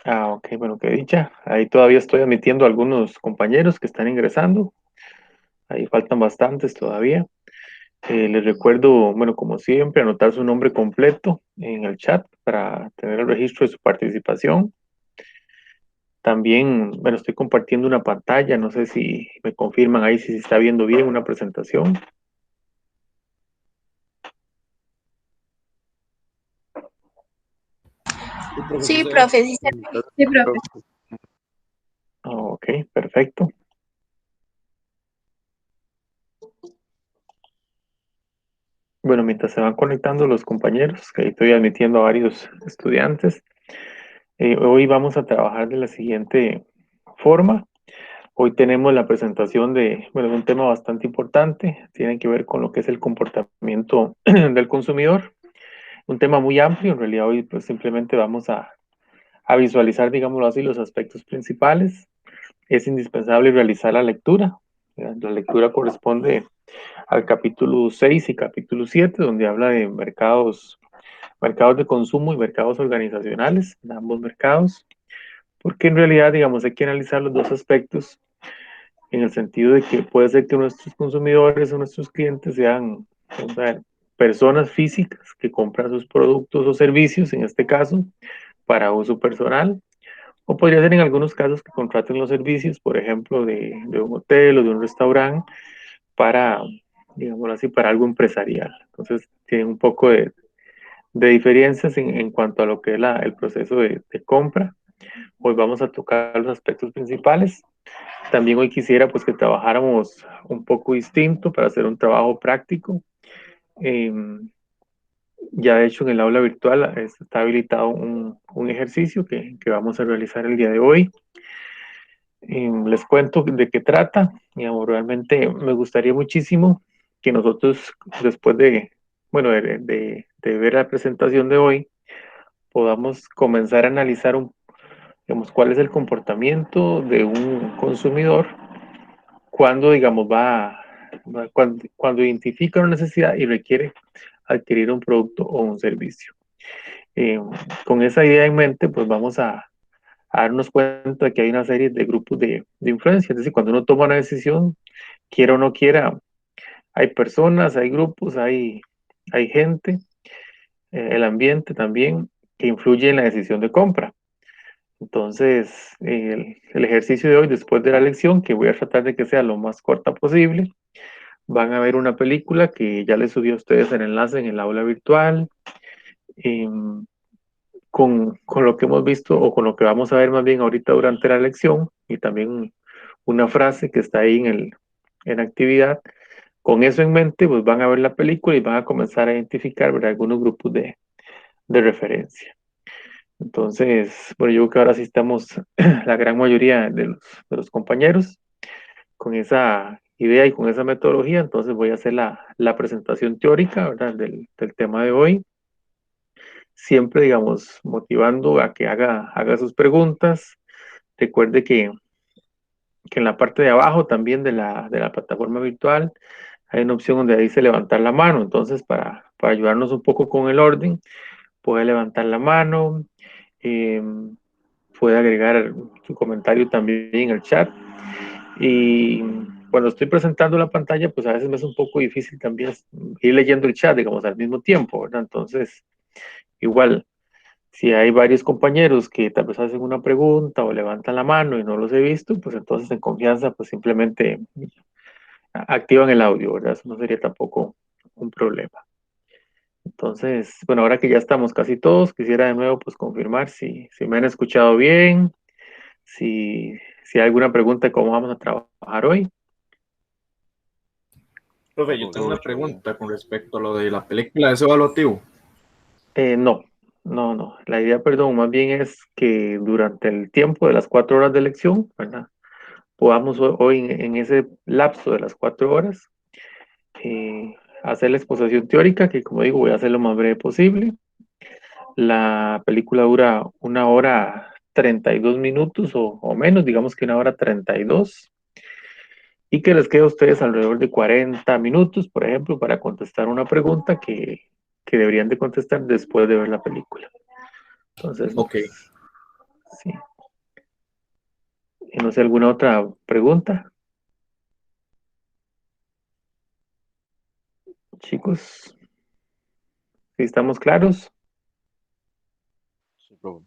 Ah, ok, bueno, qué dicha. Ahí todavía estoy admitiendo a algunos compañeros que están ingresando. Ahí faltan bastantes todavía. Les recuerdo, bueno, como siempre, anotar su nombre completo en el chat para tener el registro de su participación. También, bueno, estoy compartiendo una pantalla. No sé si me confirman ahí si se está viendo bien una presentación. Sí, profe, sí Sí, se ve. profe, sí, sí, profe. Ok, perfecto. Bueno, mientras se van conectando los compañeros, que ahí estoy admitiendo a varios estudiantes, hoy vamos a trabajar de la siguiente forma. Hoy tenemos la presentación de, bueno, de un tema bastante importante, tiene que ver con lo que es el comportamiento del consumidor, un tema muy amplio, en realidad hoy pues simplemente vamos a visualizar, digámoslo así, los aspectos principales. Es indispensable realizar la lectura. La lectura corresponde al capítulo 6 y capítulo 7, donde habla de mercados de consumo y mercados organizacionales, en ambos mercados, porque en realidad, digamos, hay que analizar los dos aspectos en el sentido de que puede ser que nuestros consumidores o nuestros clientes sean, o sea, personas físicas que compran sus productos o servicios, en este caso, para uso personal, o podría ser en algunos casos que contraten los servicios, por ejemplo, de un hotel o de un restaurante para, digámoslo así, para algo empresarial. Entonces, tienen un poco de diferencias en cuanto a lo que es el proceso de compra. Hoy vamos a tocar los aspectos principales. También hoy quisiera pues que trabajáramos un poco distinto para hacer un trabajo práctico. Eh, ya de hecho en el aula virtual está habilitado un ejercicio que vamos a realizar el día de hoy. Les cuento de qué trata. Digamos, realmente me gustaría muchísimo que nosotros después de, bueno, de ver la presentación de hoy, podamos comenzar a analizar digamos, cuál es el comportamiento de un consumidor cuando, digamos, cuando identifica una necesidad y requiere adquirir un producto o un servicio. Eh, con esa idea en mente, pues vamos a darnos cuenta de que hay una serie de grupos de influencia. Es decir, cuando uno toma una decisión, quiera o no quiera, hay personas, hay grupos, hay gente, el ambiente también, que influye en la decisión de compra. Entonces, el ejercicio de hoy, después de la lección, que voy a tratar de que sea lo más corta posible, van a ver una película que ya les subí a ustedes el enlace en el aula virtual, eh, con lo que hemos visto o con lo que vamos a ver más bien ahorita durante la lección y también una frase que está ahí en actividad. Con eso en mente, pues van a ver la película y van a comenzar a identificar, ¿verdad?, algunos grupos de referencia. Entonces, bueno, yo creo que ahora sí estamos la gran mayoría de los compañeros con esa idea y con esa metodología. Entonces voy a hacer la presentación teórica, ¿verdad?, del tema de hoy. Siempre, digamos, motivando a que haga sus preguntas. Recuerde que en la parte de abajo también de la plataforma virtual hay una opción donde dice levantar la mano. Entonces, para ayudarnos un poco con el orden, puede levantar la mano, eh, puede agregar su comentario también en el chat. Y cuando estoy presentando la pantalla, pues a veces me es un poco difícil también ir leyendo el chat, digamos, al mismo tiempo, ¿verdad? Entonces, igual, si hay varios compañeros que tal vez hacen una pregunta o levantan la mano y no los he visto, pues entonces en confianza, pues simplemente activan el audio, ¿verdad? Eso no sería tampoco un problema. Entonces, bueno, ahora que ya estamos casi todos, quisiera de nuevo pues confirmar si me han escuchado bien, si hay alguna pregunta de cómo vamos a trabajar hoy. Profe, yo tengo una pregunta con respecto a lo de la película de ese evaluativo. No, no. La idea, perdón, más bien es que durante el tiempo de las 4 horas de lección, ¿verdad? Podamos hoy en ese lapso de las 4 horas hacer la exposición teórica, que como digo, voy a hacer lo más breve posible. La película dura 1 hora 32 minutos o menos, digamos que 1 hora 32, y que les quede a ustedes alrededor de 40 minutos, por ejemplo, para contestar una pregunta que deberían de contestar después de ver la película. Entonces, Ok. Sí. Y no sé, ¿alguna otra pregunta, chicos? ¿Sí estamos claros? Sí, profe.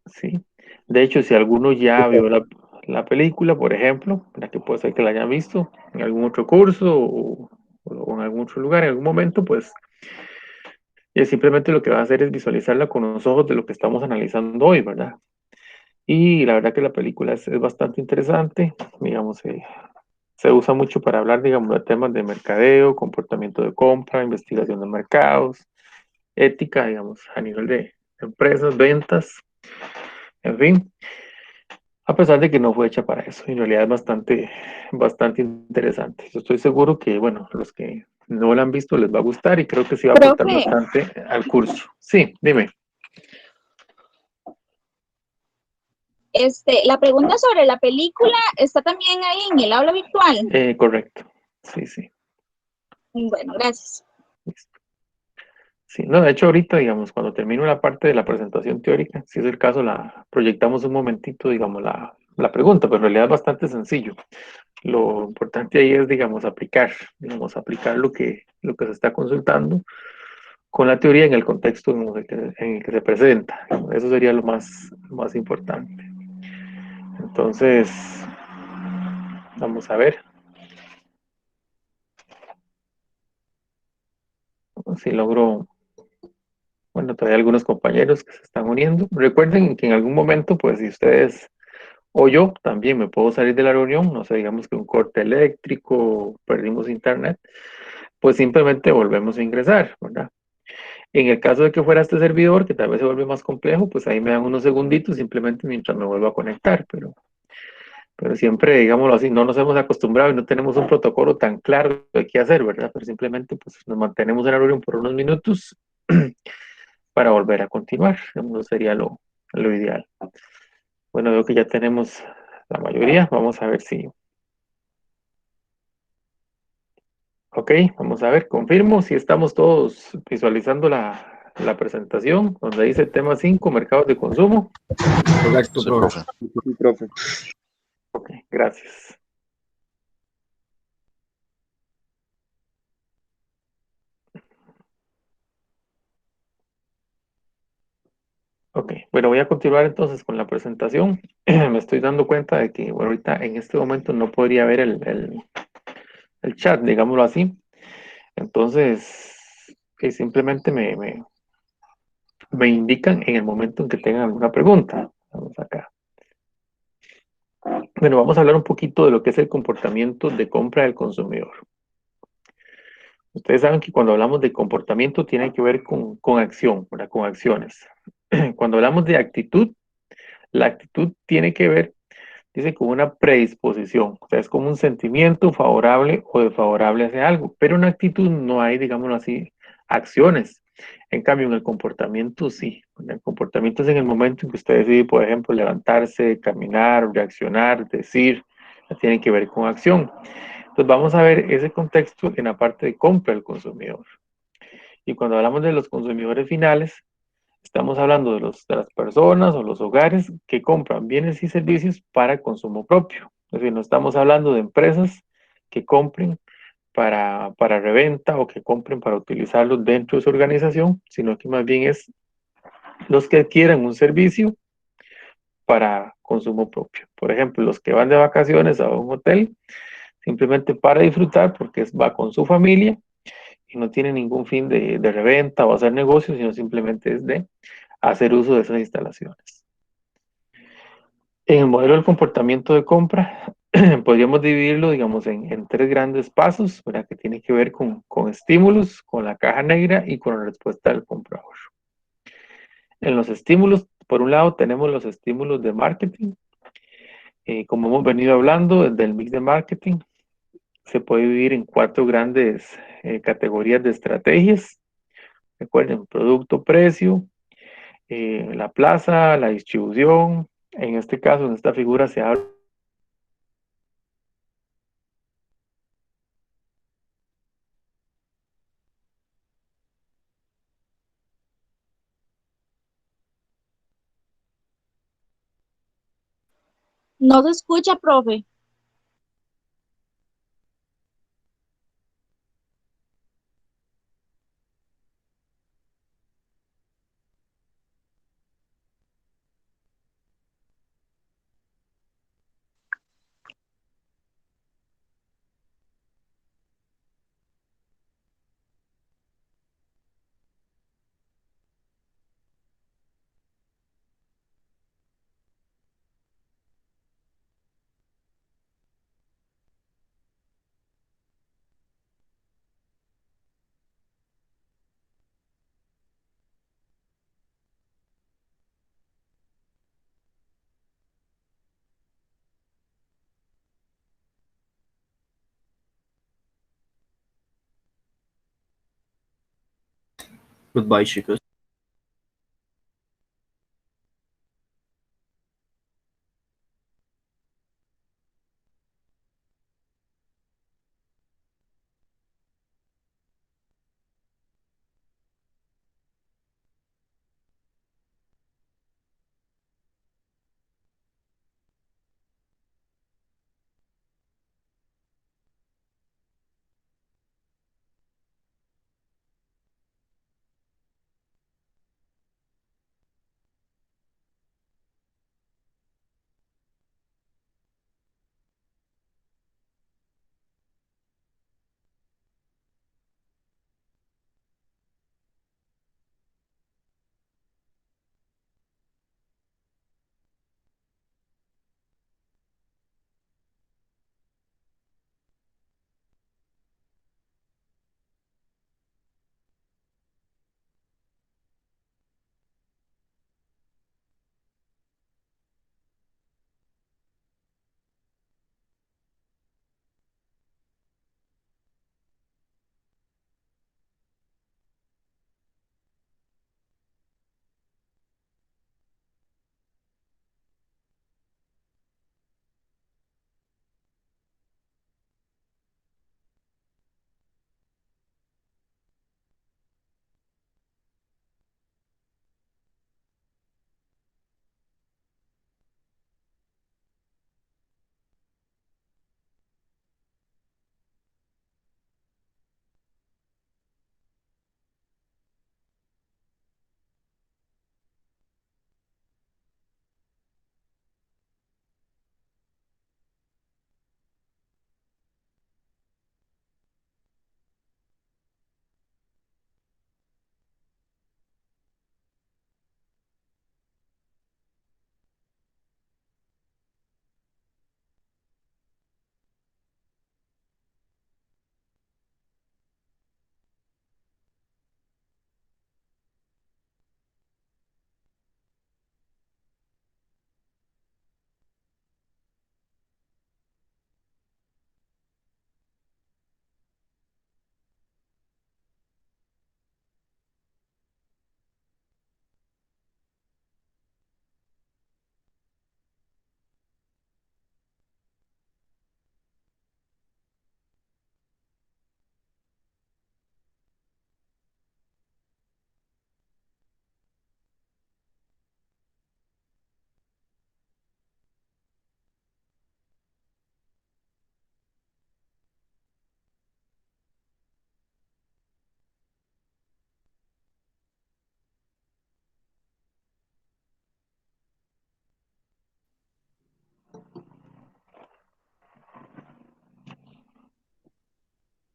Sí. De hecho, si alguno ya vio la película, por ejemplo, la que puede ser que la hayan visto en algún otro curso o en algún otro lugar, en algún momento, pues simplemente lo que va a hacer es visualizarla con los ojos de lo que estamos analizando hoy, ¿verdad? Y la verdad que la película es bastante interesante, digamos, se usa mucho para hablar, digamos, de temas de mercadeo, comportamiento de compra, investigación de mercados, ética, digamos, a nivel de empresas, ventas, en fin, a pesar de que no fue hecha para eso, en realidad es bastante interesante. Yo estoy seguro que, bueno, los que no la han visto les va a gustar y creo que sí va a aportar Profe, bastante al curso. Sí, dime. la pregunta sobre la película está también ahí en el aula virtual. Correcto. Sí, sí. Bueno, gracias. Sí, no, de hecho ahorita, digamos, cuando termino la parte de la presentación teórica, si es el caso, la proyectamos un momentito, digamos, la pregunta, pero en realidad es bastante sencillo. Lo importante ahí es, digamos, aplicar lo que se está consultando con la teoría en el contexto en el que se presenta. Eso sería lo más importante. Entonces, vamos a ver si logro. Bueno, todavía hay algunos compañeros que se están uniendo. Recuerden que en algún momento, pues si ustedes o yo también me puedo salir de la reunión, no sé, digamos que un corte eléctrico, perdimos internet, pues simplemente volvemos a ingresar, ¿verdad? En el caso de que fuera este servidor, que tal vez se vuelve más complejo, pues ahí me dan unos segunditos simplemente mientras me vuelvo a conectar, pero siempre, digámoslo así, no nos hemos acostumbrado y no tenemos un protocolo tan claro de qué hacer, ¿verdad? Pero simplemente pues nos mantenemos en la reunión por unos minutos para volver a continuar. Eso sería lo ideal. Bueno, veo que ya tenemos la mayoría. Vamos a ver si. Ok, vamos a ver, confirmo si estamos todos visualizando la presentación, donde dice tema 5, mercados de consumo. Correcto, Sí, profe. profe. Sí, profe. Ok, gracias. Ok, bueno, voy a continuar entonces con la presentación. Me estoy dando cuenta de que, bueno, ahorita en este momento no podría ver el chat, digámoslo así. Entonces, simplemente me indican en el momento en que tengan alguna pregunta. Vamos acá. Bueno, vamos a hablar un poquito de lo que es el comportamiento de compra del consumidor. Ustedes saben que cuando hablamos de comportamiento tiene que ver con acción, ¿verdad? Con acciones. Cuando hablamos de actitud, la actitud tiene que ver, dice, con una predisposición, o sea, es como un sentimiento favorable o desfavorable hacia algo, pero en actitud no hay, digámoslo así, acciones. En cambio, en el comportamiento sí. El comportamiento es en el momento en que usted decide, por ejemplo, levantarse, caminar, reaccionar, decir, tiene que ver con acción. Entonces vamos a ver ese contexto en la parte de compra del consumidor. Y cuando hablamos de los consumidores finales, estamos hablando de las personas o los hogares que compran bienes y servicios para el consumo propio. Es decir, no estamos hablando de empresas que compren para reventa o que compren para utilizarlos dentro de su organización, sino que más bien es los que adquieran un servicio para consumo propio. Por ejemplo, los que van de vacaciones a un hotel simplemente para disfrutar porque va con su familia y no tiene ningún fin de reventa o hacer negocios, sino simplemente es de hacer uso de esas instalaciones. En el modelo del comportamiento de compra, podríamos dividirlo, digamos, en tres grandes pasos, ¿verdad? Que tiene que ver con estímulos, con la caja negra y con la respuesta del comprador. En los estímulos, por un lado, tenemos los estímulos de marketing. Como hemos venido hablando, desde el mix de marketing, se puede dividir en cuatro grandes categorías de estrategias. Recuerden, producto, precio, la plaza, la distribución. En este caso, en esta figura se habla No se escucha, profe. Goodbye, chicos.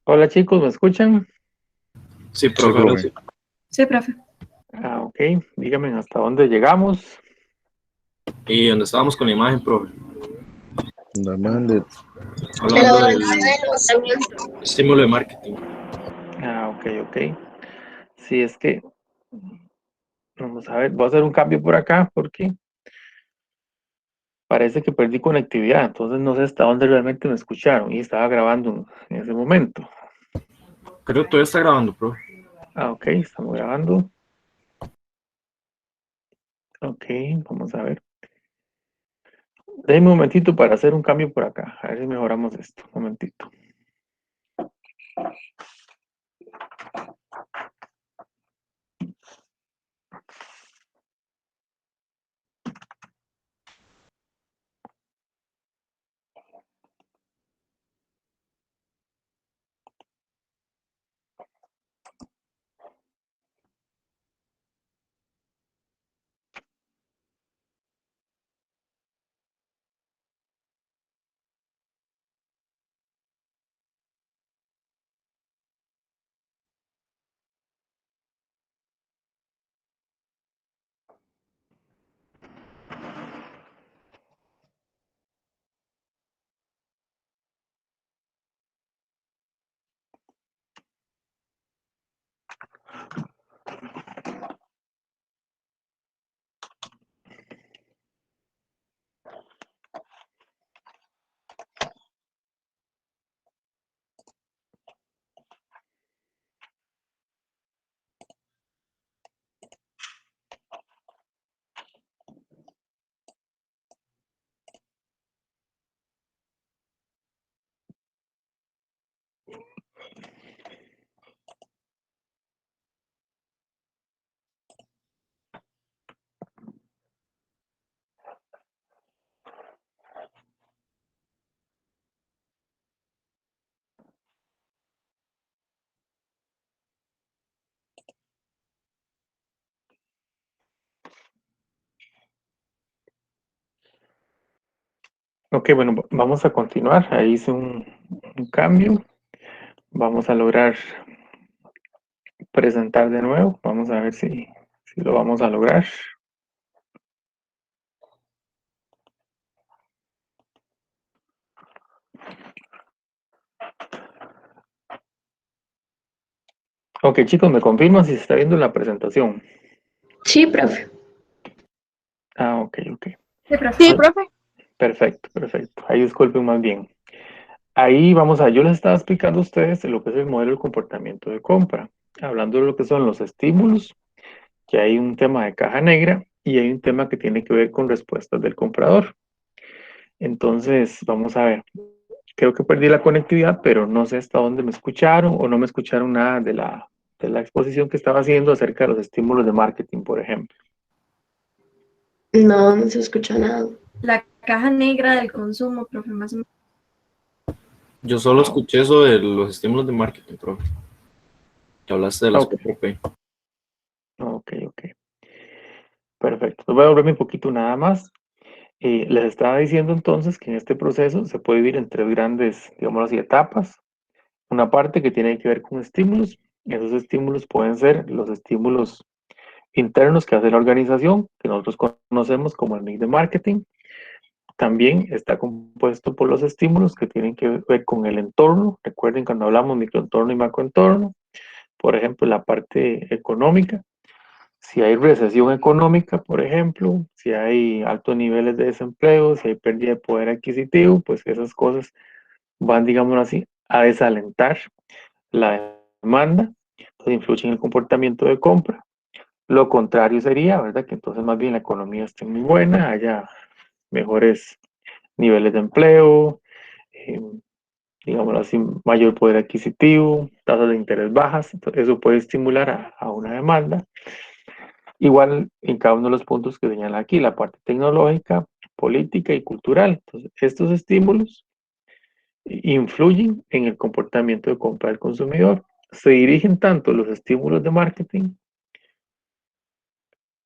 Hola chicos, ¿me escuchan? Sí, Sí, profe, ahora profe. sí. Sí, profe. Ah, ok. Díganme hasta dónde llegamos. Y donde estábamos con la imagen, profe, La imagen de hablando del estímulo de marketing. Ah, ok, ok. Sí, es que, vamos a ver, voy a hacer un cambio por acá porque parece que perdí conectividad, entonces no sé hasta dónde realmente me escucharon y estaba grabando en ese momento. Creo que todavía está grabando, profe. Ah, ok, estamos grabando. Ok, vamos a ver. Déjenme un momentito para hacer un cambio por acá, a ver si mejoramos esto. Un momentito. Ok, bueno, vamos a continuar. Ahí hice un cambio. Vamos a lograr presentar de nuevo. Vamos a ver si lo vamos a lograr. Ok, chicos, me confirman si se está viendo la presentación. Sí, profe. Ah, ok, ok. Sí, profe. Sí, profe. Perfecto, perfecto. Ahí disculpen más bien. Ahí vamos a, yo les estaba explicando a ustedes lo que es el modelo de comportamiento de compra, hablando de lo que son los estímulos, que hay un tema de caja negra y hay un tema que tiene que ver con respuestas del comprador. Entonces, vamos a ver. Creo que perdí la conectividad, pero no sé hasta dónde me escucharon o no me escucharon nada de la exposición que estaba haciendo acerca de los estímulos de marketing, por ejemplo. No, no se escucha nada. La caja negra del consumo, profe, más o menos. Yo solo Ah, escuché eso de los estímulos de marketing, profe. Que hablaste de las ok, 4P. ok, ok. Perfecto. Voy a volverme un poquito nada más. Les estaba diciendo entonces que en este proceso se puede dividir en tres grandes, digamos así, etapas. Una parte que tiene que ver con estímulos. Esos estímulos pueden ser los estímulos internos que hace la organización, que nosotros conocemos como el mix de marketing. También está compuesto por los estímulos que tienen que ver con el entorno. Recuerden cuando hablamos microentorno y macroentorno. Por ejemplo, la parte económica. Si hay recesión económica, por ejemplo, si hay altos niveles de desempleo, si hay pérdida de poder adquisitivo, pues esas cosas van, digamos así, a desalentar la demanda, entonces influye en el comportamiento de compra. Lo contrario sería, ¿verdad? Que entonces más bien la economía esté muy buena, haya mejores niveles de empleo, eh, digámoslo así, mayor poder adquisitivo, tasas de interés bajas, entonces eso puede estimular a una demanda. Igual en cada uno de los puntos que señala aquí, la parte tecnológica, política y cultural. Entonces, estos estímulos influyen en el comportamiento de compra del consumidor. Se dirigen tanto los estímulos de marketing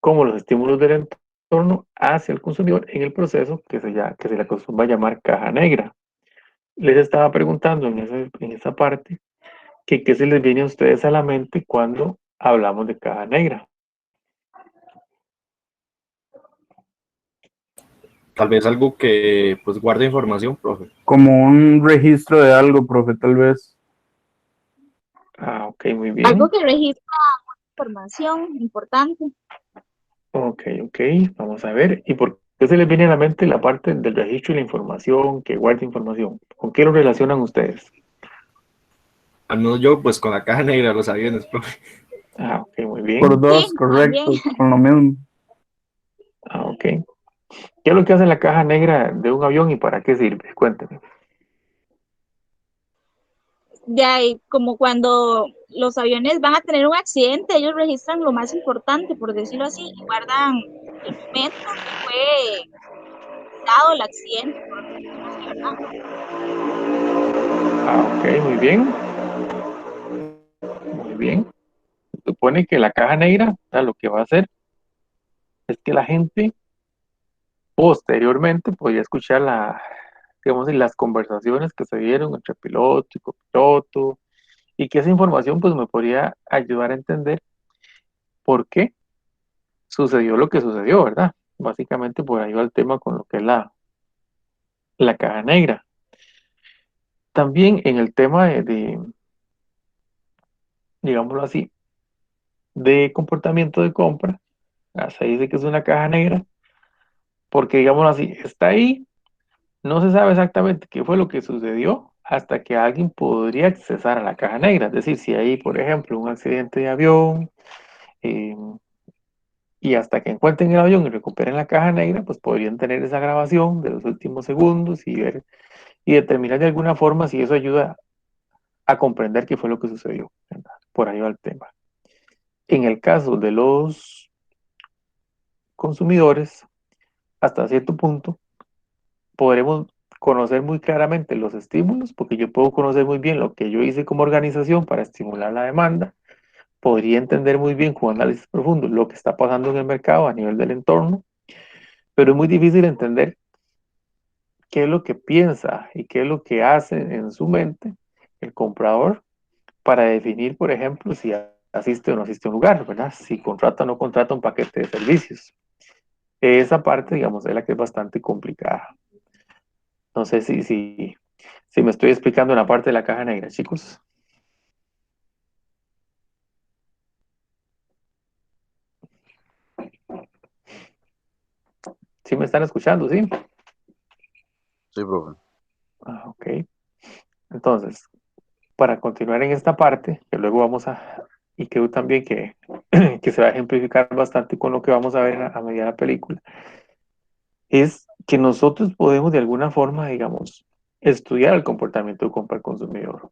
como los estímulos del entorno hacia el consumidor en el proceso que se le acostumbra a llamar caja negra. Les estaba preguntando en esa parte que qué se les viene a ustedes a la mente cuando hablamos de caja negra. Tal vez algo que pues guarde información, profe. Como un registro de algo, profe, tal vez. Ah, ok, muy Algo bien. que registra información importante. Ok, ok, vamos a ver. ¿Y por qué se les viene a la mente la parte del registro y la información, que guarda información? ¿Con qué lo relacionan ustedes? Al menos yo, pues con la caja negra, los aviones, profe. Ah, ok, muy Por bien. dos, Sí, también. correcto, con lo mismo. Ah, ok. ¿Qué es lo que hace la caja negra de un avión y para qué sirve? Cuénteme. Ya, y como cuando los aviones van a tener un accidente, ellos registran lo más importante, por decirlo así, y guardan el momento que fue dado el accidente, por decirlo así, ¿verdad? Ah, ok, muy bien. Muy bien. Se supone que la caja negra, lo que va a hacer es que la gente posteriormente podría escuchar digamos, las conversaciones que se dieron entre piloto y copiloto, y que esa información pues me podría ayudar a entender por qué sucedió lo que sucedió, ¿verdad? Básicamente por ahí va el tema con lo que es la caja negra. También en el tema digámoslo así, de comportamiento de compra, se dice que es una caja negra, porque digámoslo así, está ahí, no se sabe exactamente qué fue lo que sucedió hasta que alguien podría accesar a la caja negra. Es decir, si hay, por ejemplo, un accidente de avión, eh, y hasta que encuentren el avión y recuperen la caja negra, pues podrían tener esa grabación de los últimos segundos y ver y determinar de alguna forma si eso ayuda a comprender qué fue lo que sucedió, ¿verdad? Por ahí va el tema. En el caso de los consumidores, hasta cierto punto, podremos conocer muy claramente los estímulos, porque yo puedo conocer muy bien lo que yo hice como organización para estimular la demanda, podría entender muy bien con análisis profundo lo que está pasando en el mercado a nivel del entorno, pero es muy difícil entender qué es lo que piensa y qué es lo que hace en su mente el comprador para definir, por ejemplo, si asiste o no asiste a un lugar, ¿verdad? Si contrata o no contrata un paquete de servicios. Esa parte, digamos, es la que es bastante complicada. No sé si me estoy explicando en la parte de la caja negra, chicos. ¿Sí me están escuchando, sí? Sí, profe. Ok. Entonces, para continuar en esta parte, que luego y creo también que se va a ejemplificar bastante con lo que vamos a ver a medida de la película, es que nosotros podemos de alguna forma, digamos, estudiar el comportamiento de compra del consumidor,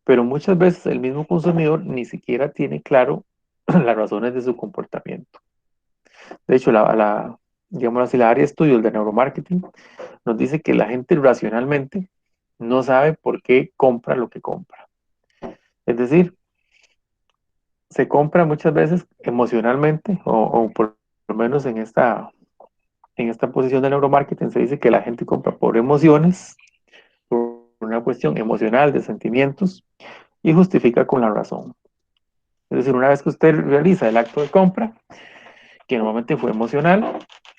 pero muchas veces el mismo consumidor ni siquiera tiene claro las razones de su comportamiento. De hecho, digamos así, la área de estudios de neuromarketing nos dice que la gente racionalmente no sabe por qué compra lo que compra. Es decir, se compra muchas veces emocionalmente o por lo menos en esta posición de neuromarketing se dice que la gente compra por emociones, por una cuestión emocional de sentimientos y justifica con la razón. Es decir, una vez que usted realiza el acto de compra, que normalmente fue emocional,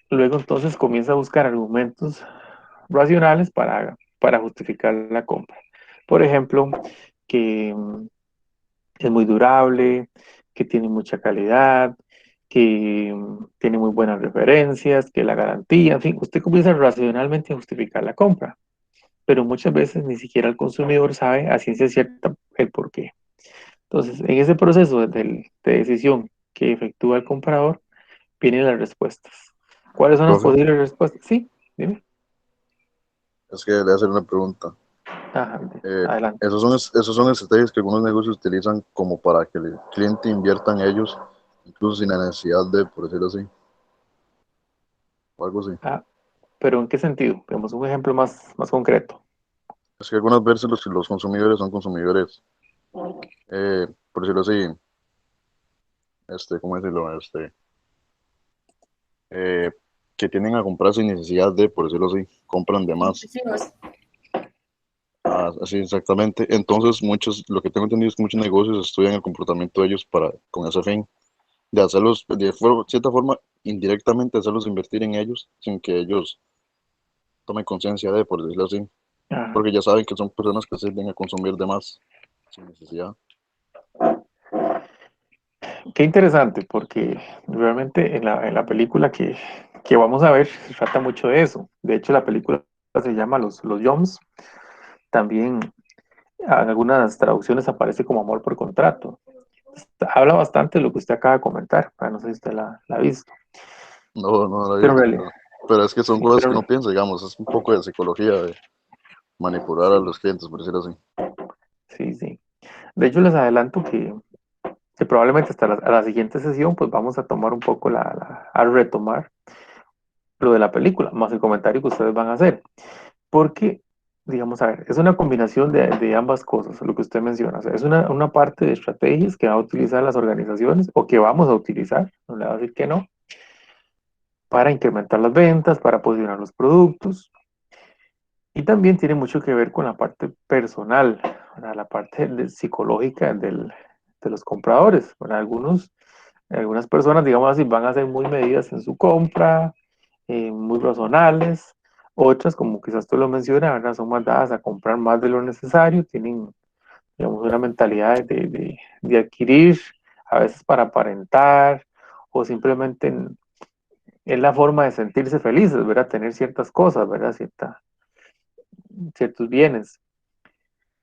luego entonces comienza a buscar argumentos racionales para justificar la compra. Por ejemplo, que es muy durable, que tiene mucha calidad, que tiene muy buenas referencias, que la garantía, en fin, usted comienza racionalmente a justificar la compra, pero muchas veces ni siquiera el consumidor sabe a ciencia cierta el por qué. Entonces, en ese proceso de decisión que efectúa el comprador, vienen las respuestas. ¿Cuáles son las Profe, posibles respuestas? Sí, dime. es que le voy a hacer una pregunta. Ajá, Eh, adelante. esos son estrategias que algunos negocios utilizan como para que el cliente invierta en ellos, incluso sin la necesidad de, por decirlo así, o algo así. Ah, pero ¿en qué sentido? Vemos un ejemplo más concreto. Es que algunas veces los consumidores son consumidores, por decirlo así, ¿cómo decirlo? Eh, que tienden a comprar sin necesidad de, por decirlo así, compran de más. Impulsivos. Así exactamente. Entonces, lo que tengo entendido es que muchos negocios estudian el comportamiento de ellos con ese fin, de hacerlos, cierta forma, indirectamente hacerlos invertir en ellos sin que ellos tomen conciencia de, por decirlo así, Ajá. porque ya saben que son personas que se tienden a consumir de más sin necesidad. Qué interesante, porque realmente en la película que vamos a ver se trata mucho de eso. De hecho, la película se llama Los Yoms. También en algunas traducciones aparece como amor por contrato. Habla bastante de lo que usted acaba de comentar. No sé si usted la ha visto. No, no lo he Pero en visto, realidad, pero es que son sí, cosas que uno piensa, digamos, es un poco de psicología, de manipular a sí, los clientes, por decirlo así. sí, sí. De hecho, les adelanto que probablemente hasta a la siguiente sesión, pues vamos a tomar un poco a retomar lo de la película, más el comentario que ustedes van a hacer. Porque, digamos, a ver, es una combinación de ambas cosas, lo que usted menciona. O sea, es una parte de estrategias que va a utilizar las organizaciones o que vamos a utilizar, no le voy a decir que no, para incrementar las ventas, para posicionar los productos. Y también tiene mucho que ver con la parte personal, ¿verdad? La parte psicológica de los compradores. ¿Verdad? Algunas personas, digamos así, van a ser muy medidas en su compra, muy razonales. Otras, como quizás tú lo mencionas, ¿verdad? Son más dadas a comprar más de lo necesario, tienen, digamos, una mentalidad de adquirir, a veces para aparentar, o simplemente es la forma de sentirse felices, ¿verdad? Tener ciertas cosas, ¿verdad? Ciertos bienes.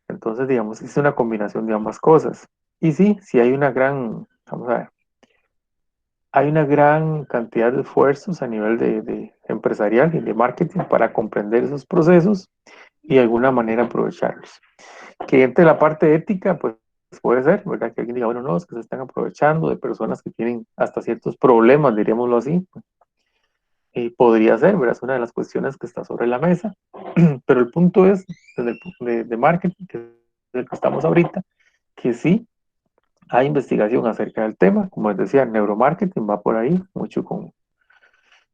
Entonces, digamos, es una combinación de ambas cosas. Y sí hay una vamos a ver, hay una gran cantidad de esfuerzos a nivel de empresarial y de marketing para comprender esos procesos y de alguna manera aprovecharlos. Que entre la parte ética, pues puede ser, ¿verdad? Que alguien diga, bueno, no, es que se están aprovechando de personas que tienen hasta ciertos problemas, diríamoslo así. Podría ser, ¿verdad? Es una de las cuestiones que está sobre la mesa. Pero el punto es, desde el punto de marketing, que es el que estamos ahorita, que sí hay investigación acerca del tema. Como les decía, neuromarketing va por ahí, mucho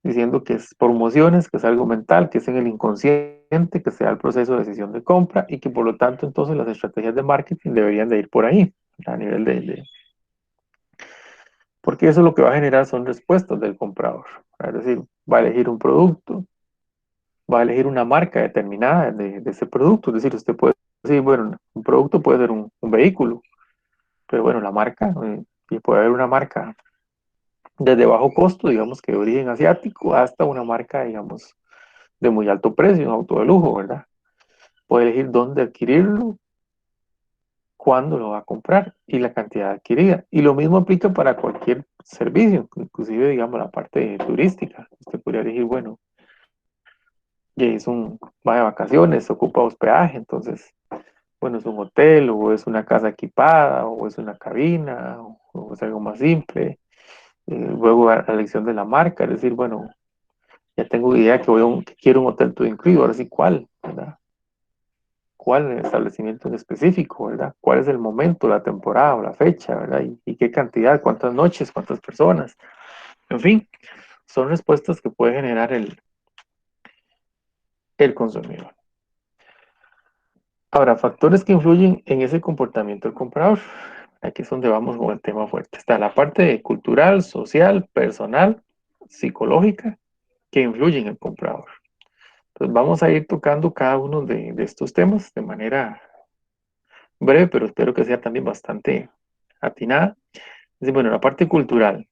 diciendo que es por emociones, que es algo mental, que es en el inconsciente cliente, que sea el proceso de decisión de compra y que por lo tanto entonces las estrategias de marketing deberían de ir por ahí, a nivel porque eso lo que va a generar son respuestas del comprador. Es decir, va a elegir un producto, va a elegir una marca determinada de ese producto. Es decir, usted puede decir, bueno, un producto puede ser un vehículo, pero bueno, la marca, y puede haber una marca desde bajo costo, digamos que de origen asiático, hasta una marca, digamos, de muy alto precio, un auto de lujo, ¿verdad? Puede elegir dónde adquirirlo, cuándo lo va a comprar y la cantidad adquirida. Y lo mismo aplica para cualquier servicio, inclusive, digamos, la parte turística. Usted podría elegir, bueno, y va de vacaciones, ocupa hospedaje, entonces, bueno, es un hotel, o es una casa equipada, o es una cabina, o es algo más simple. Luego la elección de la marca, es decir, bueno, ya tengo idea que quiero un hotel todo incluido, ahora sí, ¿cuál? ¿Verdad? ¿Cuál establecimiento en específico, verdad? ¿Cuál es el momento, la temporada o la fecha, verdad? Y qué cantidad, cuántas noches, cuántas personas. En fin, son respuestas que puede generar el consumidor. Ahora, factores que influyen en ese comportamiento del comprador. Aquí es donde vamos con el tema fuerte. Está la parte cultural, social, personal, psicológica, que influyen en el comprador. Entonces vamos a ir tocando cada uno de estos temas de manera breve, pero espero que sea también bastante atinada. Bueno, la parte cultural.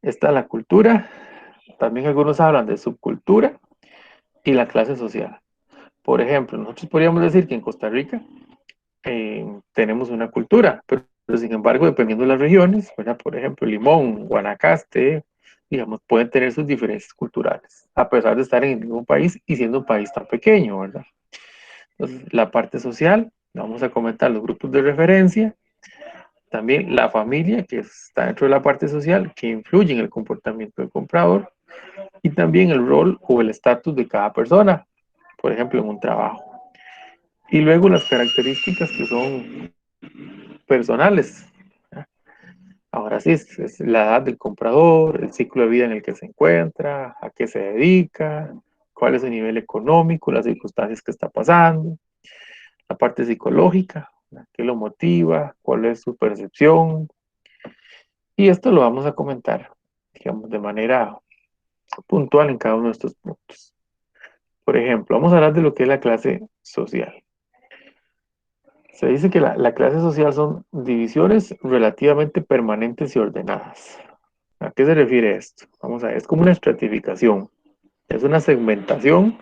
Está la cultura, también algunos hablan de subcultura y la clase social. Por ejemplo, nosotros podríamos decir que en Costa Rica tenemos una cultura, pero sin embargo, dependiendo de las regiones, ¿verdad? Por ejemplo, Limón, Guanacaste, digamos, pueden tener sus diferencias culturales, a pesar de estar en el mismo país y siendo un país tan pequeño, ¿verdad? Entonces, la parte social, vamos a comentar los grupos de referencia, también la familia, que está dentro de la parte social, que influye en el comportamiento del comprador, y también el rol o el estatus de cada persona, por ejemplo, en un trabajo. Y luego las características que son personales. Ahora sí, es la edad del comprador, el ciclo de vida en el que se encuentra, a qué se dedica, cuál es su nivel económico, las circunstancias que está pasando, la parte psicológica, qué lo motiva, cuál es su percepción. Y esto lo vamos a comentar, digamos, de manera puntual en cada uno de estos puntos. Por ejemplo, vamos a hablar de lo que es la clase social. Se dice que la clase social son divisiones relativamente permanentes y ordenadas. ¿A qué se refiere esto? Vamos a ver, es como una estratificación, es una segmentación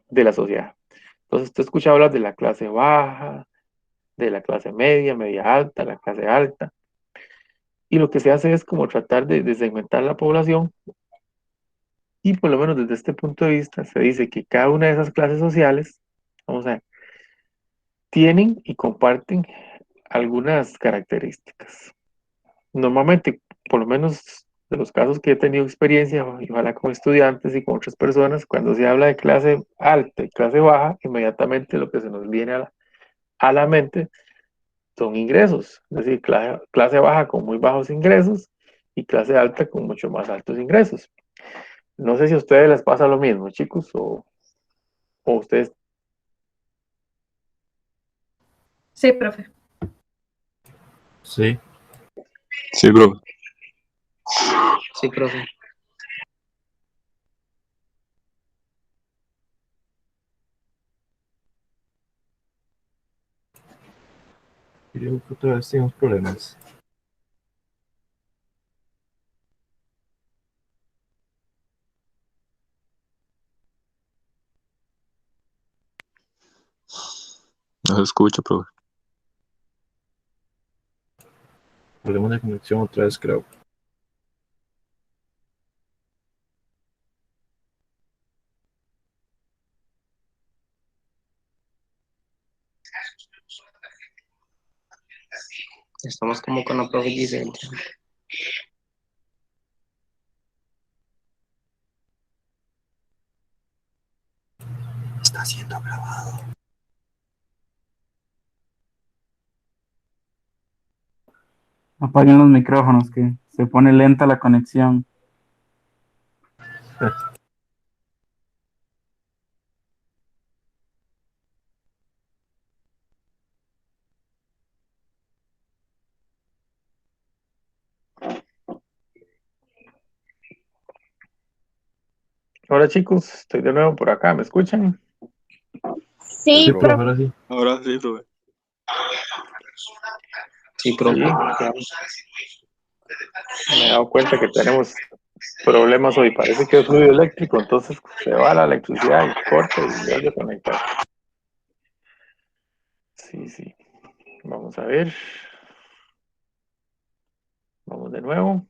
de la sociedad. Entonces, usted escucha hablar de la clase baja, de la clase media, media alta, la clase alta, y lo que se hace es como tratar de segmentar la población, y por lo menos desde este punto de vista se dice que cada una de esas clases sociales, vamos a ver, tienen y comparten algunas características. Normalmente, por lo menos de los casos que he tenido experiencia, y ojalá con estudiantes y con otras personas, cuando se habla de clase alta y clase baja, inmediatamente lo que se nos viene a la mente son ingresos, es decir, clase baja con muy bajos ingresos y clase alta con mucho más altos ingresos. No sé si a ustedes les pasa lo mismo, chicos, o ustedes. Sí, profe. Sí. Sí, bro. Sí, profe. Creo que otra vez tenemos problemas. No se escucha, profe. Problemas de conexión otra vez, creo. Estamos como con la profe Giselle. Está siendo grabado. Apaguen los micrófonos, que se pone lenta la conexión. Hola chicos, estoy de nuevo por acá, ¿me escuchan? Sí, Sí, profe, profe. ahora sí. Ahora sí, profe. Sí, Sí, profe. me he dado cuenta que tenemos problemas hoy, parece que es fluido eléctrico, entonces se va la electricidad y corta y vuelve a conectar. Sí, sí, vamos a ver, vamos de nuevo.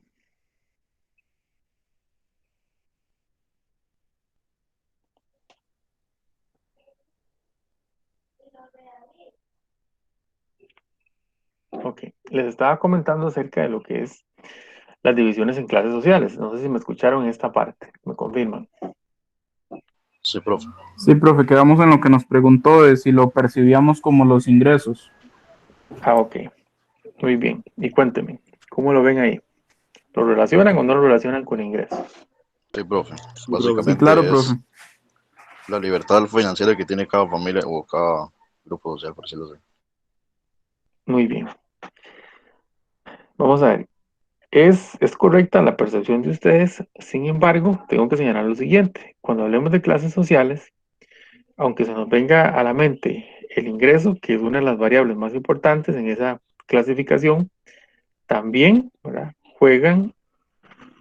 Ok, les estaba comentando acerca de lo que es las divisiones en clases sociales. No sé si me escucharon en esta parte, me confirman. sí, profe. Sí, profe, quedamos en lo que nos preguntó de si lo percibíamos como los ingresos. Ah, ok, muy bien. Y cuéntenme, ¿cómo lo ven ahí? ¿Lo relacionan o no lo relacionan con ingresos? Sí, profe. Sí, profe. Sí, claro, Básicamente profe. es la libertad financiera que tiene cada familia o cada grupo social, por decirlo así. Muy bien. Vamos a ver. Es correcta la percepción de ustedes, sin embargo, tengo que señalar lo siguiente. Cuando hablemos de clases sociales, aunque se nos venga a la mente el ingreso, que es una de las variables más importantes en esa clasificación, también, ¿verdad?, juegan,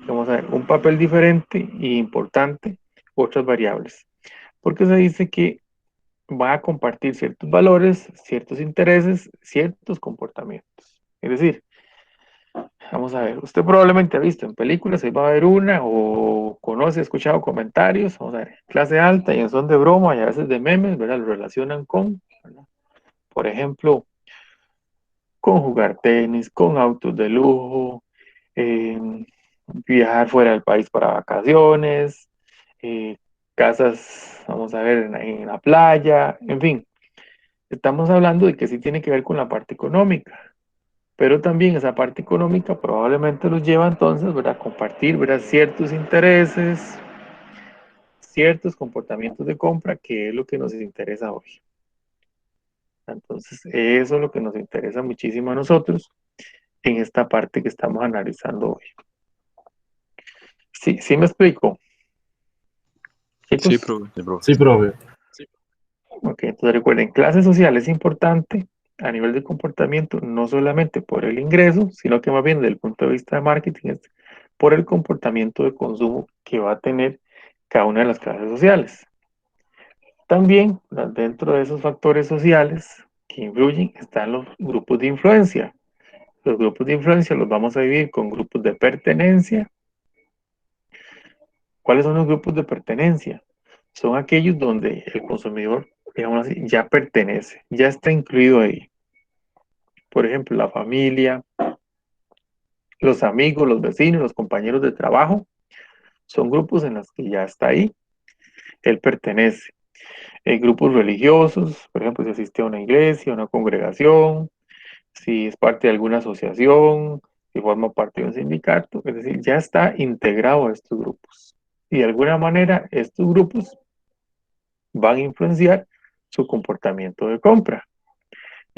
vamos a ver, un papel diferente e importante otras variables. Porque se dice que va a compartir ciertos valores, ciertos intereses, ciertos comportamientos. Es decir, vamos a ver, usted probablemente ha visto en películas, ahí va a haber una, o conoce, ha escuchado comentarios, vamos a ver, clase alta y en son de broma y a veces de memes, ¿verdad? Lo relacionan con, ¿verdad?, por ejemplo, con jugar tenis, con autos de lujo, eh, viajar fuera del país para vacaciones, eh, casas, vamos a ver, en la playa, en fin. Estamos hablando de que sí tiene que ver con la parte económica, pero también esa parte económica probablemente los lleva entonces, ¿verdad?, a compartir, ¿verdad?, ciertos intereses, ciertos comportamientos de compra, que es lo que nos interesa hoy. Entonces, eso es lo que nos interesa muchísimo a nosotros en esta parte que estamos analizando hoy. Sí, sí me explico, Sí, chicos. profe. Sí, profe. Sí, profe. Ok, entonces recuerden, clase social es importante a nivel de comportamiento, no solamente por el ingreso, sino que más bien desde el punto de vista de marketing, es por el comportamiento de consumo que va a tener cada una de las clases sociales. También, dentro de esos factores sociales que influyen, están los grupos de influencia. Los grupos de influencia los vamos a dividir con grupos de pertenencia. ¿Cuáles son los grupos de pertenencia? Son aquellos donde el consumidor, digamos así, ya pertenece, ya está incluido ahí. Por ejemplo, la familia, los amigos, los vecinos, los compañeros de trabajo, son grupos en los que ya está ahí, él pertenece. Grupos religiosos, por ejemplo, si asiste a una iglesia, a una congregación, si es parte de alguna asociación, si forma parte de un sindicato, es decir, ya está integrado a estos grupos. Y de alguna manera estos grupos van a influenciar su comportamiento de compra.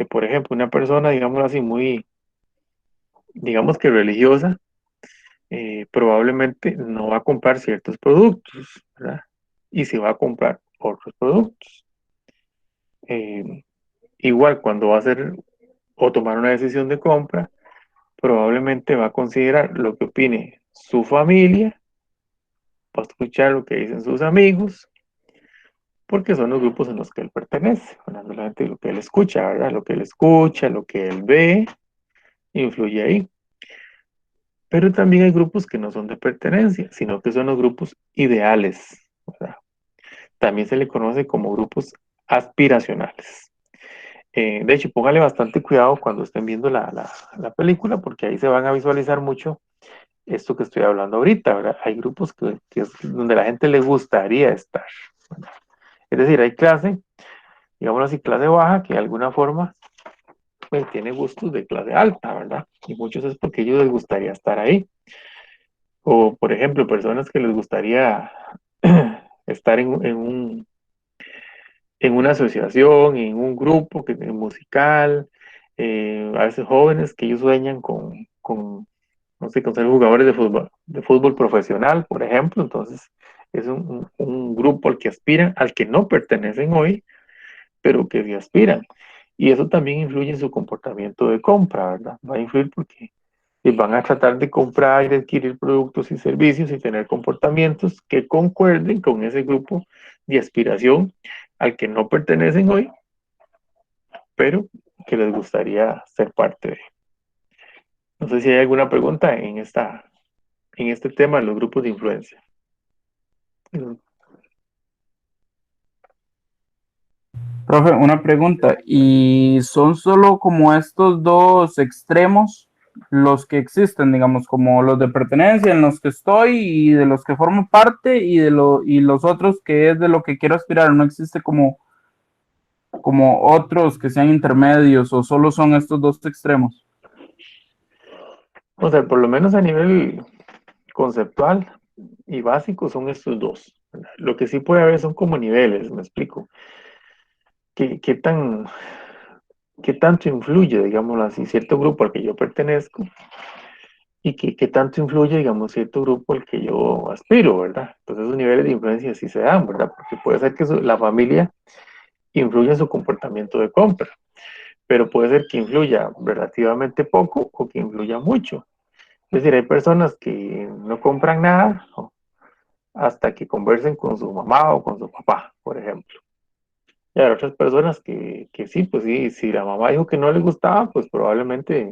Por ejemplo, una persona, digamos así, muy, digamos que religiosa, probablemente no va a comprar ciertos productos, ¿verdad? Y se va a comprar otros productos. Eh, Igual cuando va a hacer o tomar una decisión de compra, probablemente va a considerar lo que opine su familia, va a escuchar lo que dicen sus amigos, porque son los grupos en los que él pertenece, hablando de lo que él escucha, ¿verdad? Lo que él escucha, lo que él ve, influye ahí. Pero también hay grupos que no son de pertenencia, sino que son los grupos ideales, ¿verdad? También se le conoce como grupos aspiracionales. De hecho, póngale bastante cuidado cuando estén viendo la película, porque ahí se van a visualizar mucho esto que estoy hablando ahorita, ¿verdad? Hay grupos que es donde la gente le gustaría estar, ¿verdad? Es decir, hay clase, digamos así, clase baja, que de alguna forma pues, tiene gustos de clase alta, ¿verdad? Y muchos es porque a ellos les gustaría estar ahí. O, por ejemplo, personas que les gustaría estar en una asociación, en un grupo musical, a veces jóvenes que ellos sueñan no sé, con ser jugadores de fútbol profesional, por ejemplo. Entonces, Es un grupo al que aspiran, al que no pertenecen hoy, pero que sí aspiran. Y eso también influye en su comportamiento de compra, ¿verdad? Va a influir porque van a tratar de comprar y de adquirir productos y servicios y tener comportamientos que concuerden con ese grupo de aspiración al que no pertenecen hoy, pero que les gustaría ser parte de. No sé si hay alguna pregunta en este tema de los grupos de influencia. Profe, una pregunta. ¿Y son solo como estos dos extremos los que existen, digamos, como los de pertenencia en los que estoy y de los que formo parte y los otros que es de lo que quiero aspirar? ¿No existe como otros que sean intermedios o solo son estos dos extremos? O sea, por lo menos a nivel conceptual y básico son estos dos, ¿verdad? Lo que sí puede haber son como niveles, me explico. ¿Qué qué tanto influye, digámoslo así, cierto grupo al que yo pertenezco y qué tanto influye, digamos, cierto grupo al que yo aspiro, ¿verdad? Entonces esos niveles de influencia sí se dan, ¿verdad? Porque puede ser que la familia influya en su comportamiento de compra, pero puede ser que influya relativamente poco o que influya mucho. Es decir, hay personas que no compran nada hasta que conversen con su mamá o con su papá, por ejemplo. Y hay otras personas que sí, pues sí, si la mamá dijo que no le gustaba, pues probablemente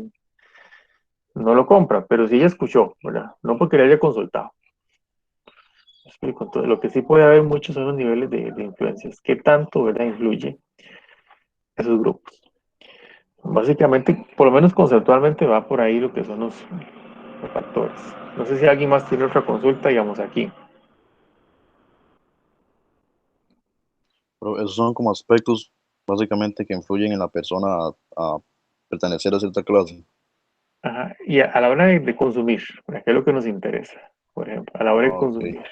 no lo compra, pero sí ella escuchó, ¿verdad? No porque le haya consultado. ¿Me explico? Entonces, lo que sí puede haber muchos son los niveles de influencias. ¿Qué tanto, verdad, influye esos grupos? Básicamente, por lo menos conceptualmente, va por ahí lo que son los factores. No sé si alguien más tiene otra consulta, digamos aquí. Pero esos son como aspectos básicamente que influyen en la persona a pertenecer a cierta clase. Ajá. Y a la hora de consumir, ¿qué es lo que nos interesa? Por ejemplo, a la hora de Ah, ok. consumir.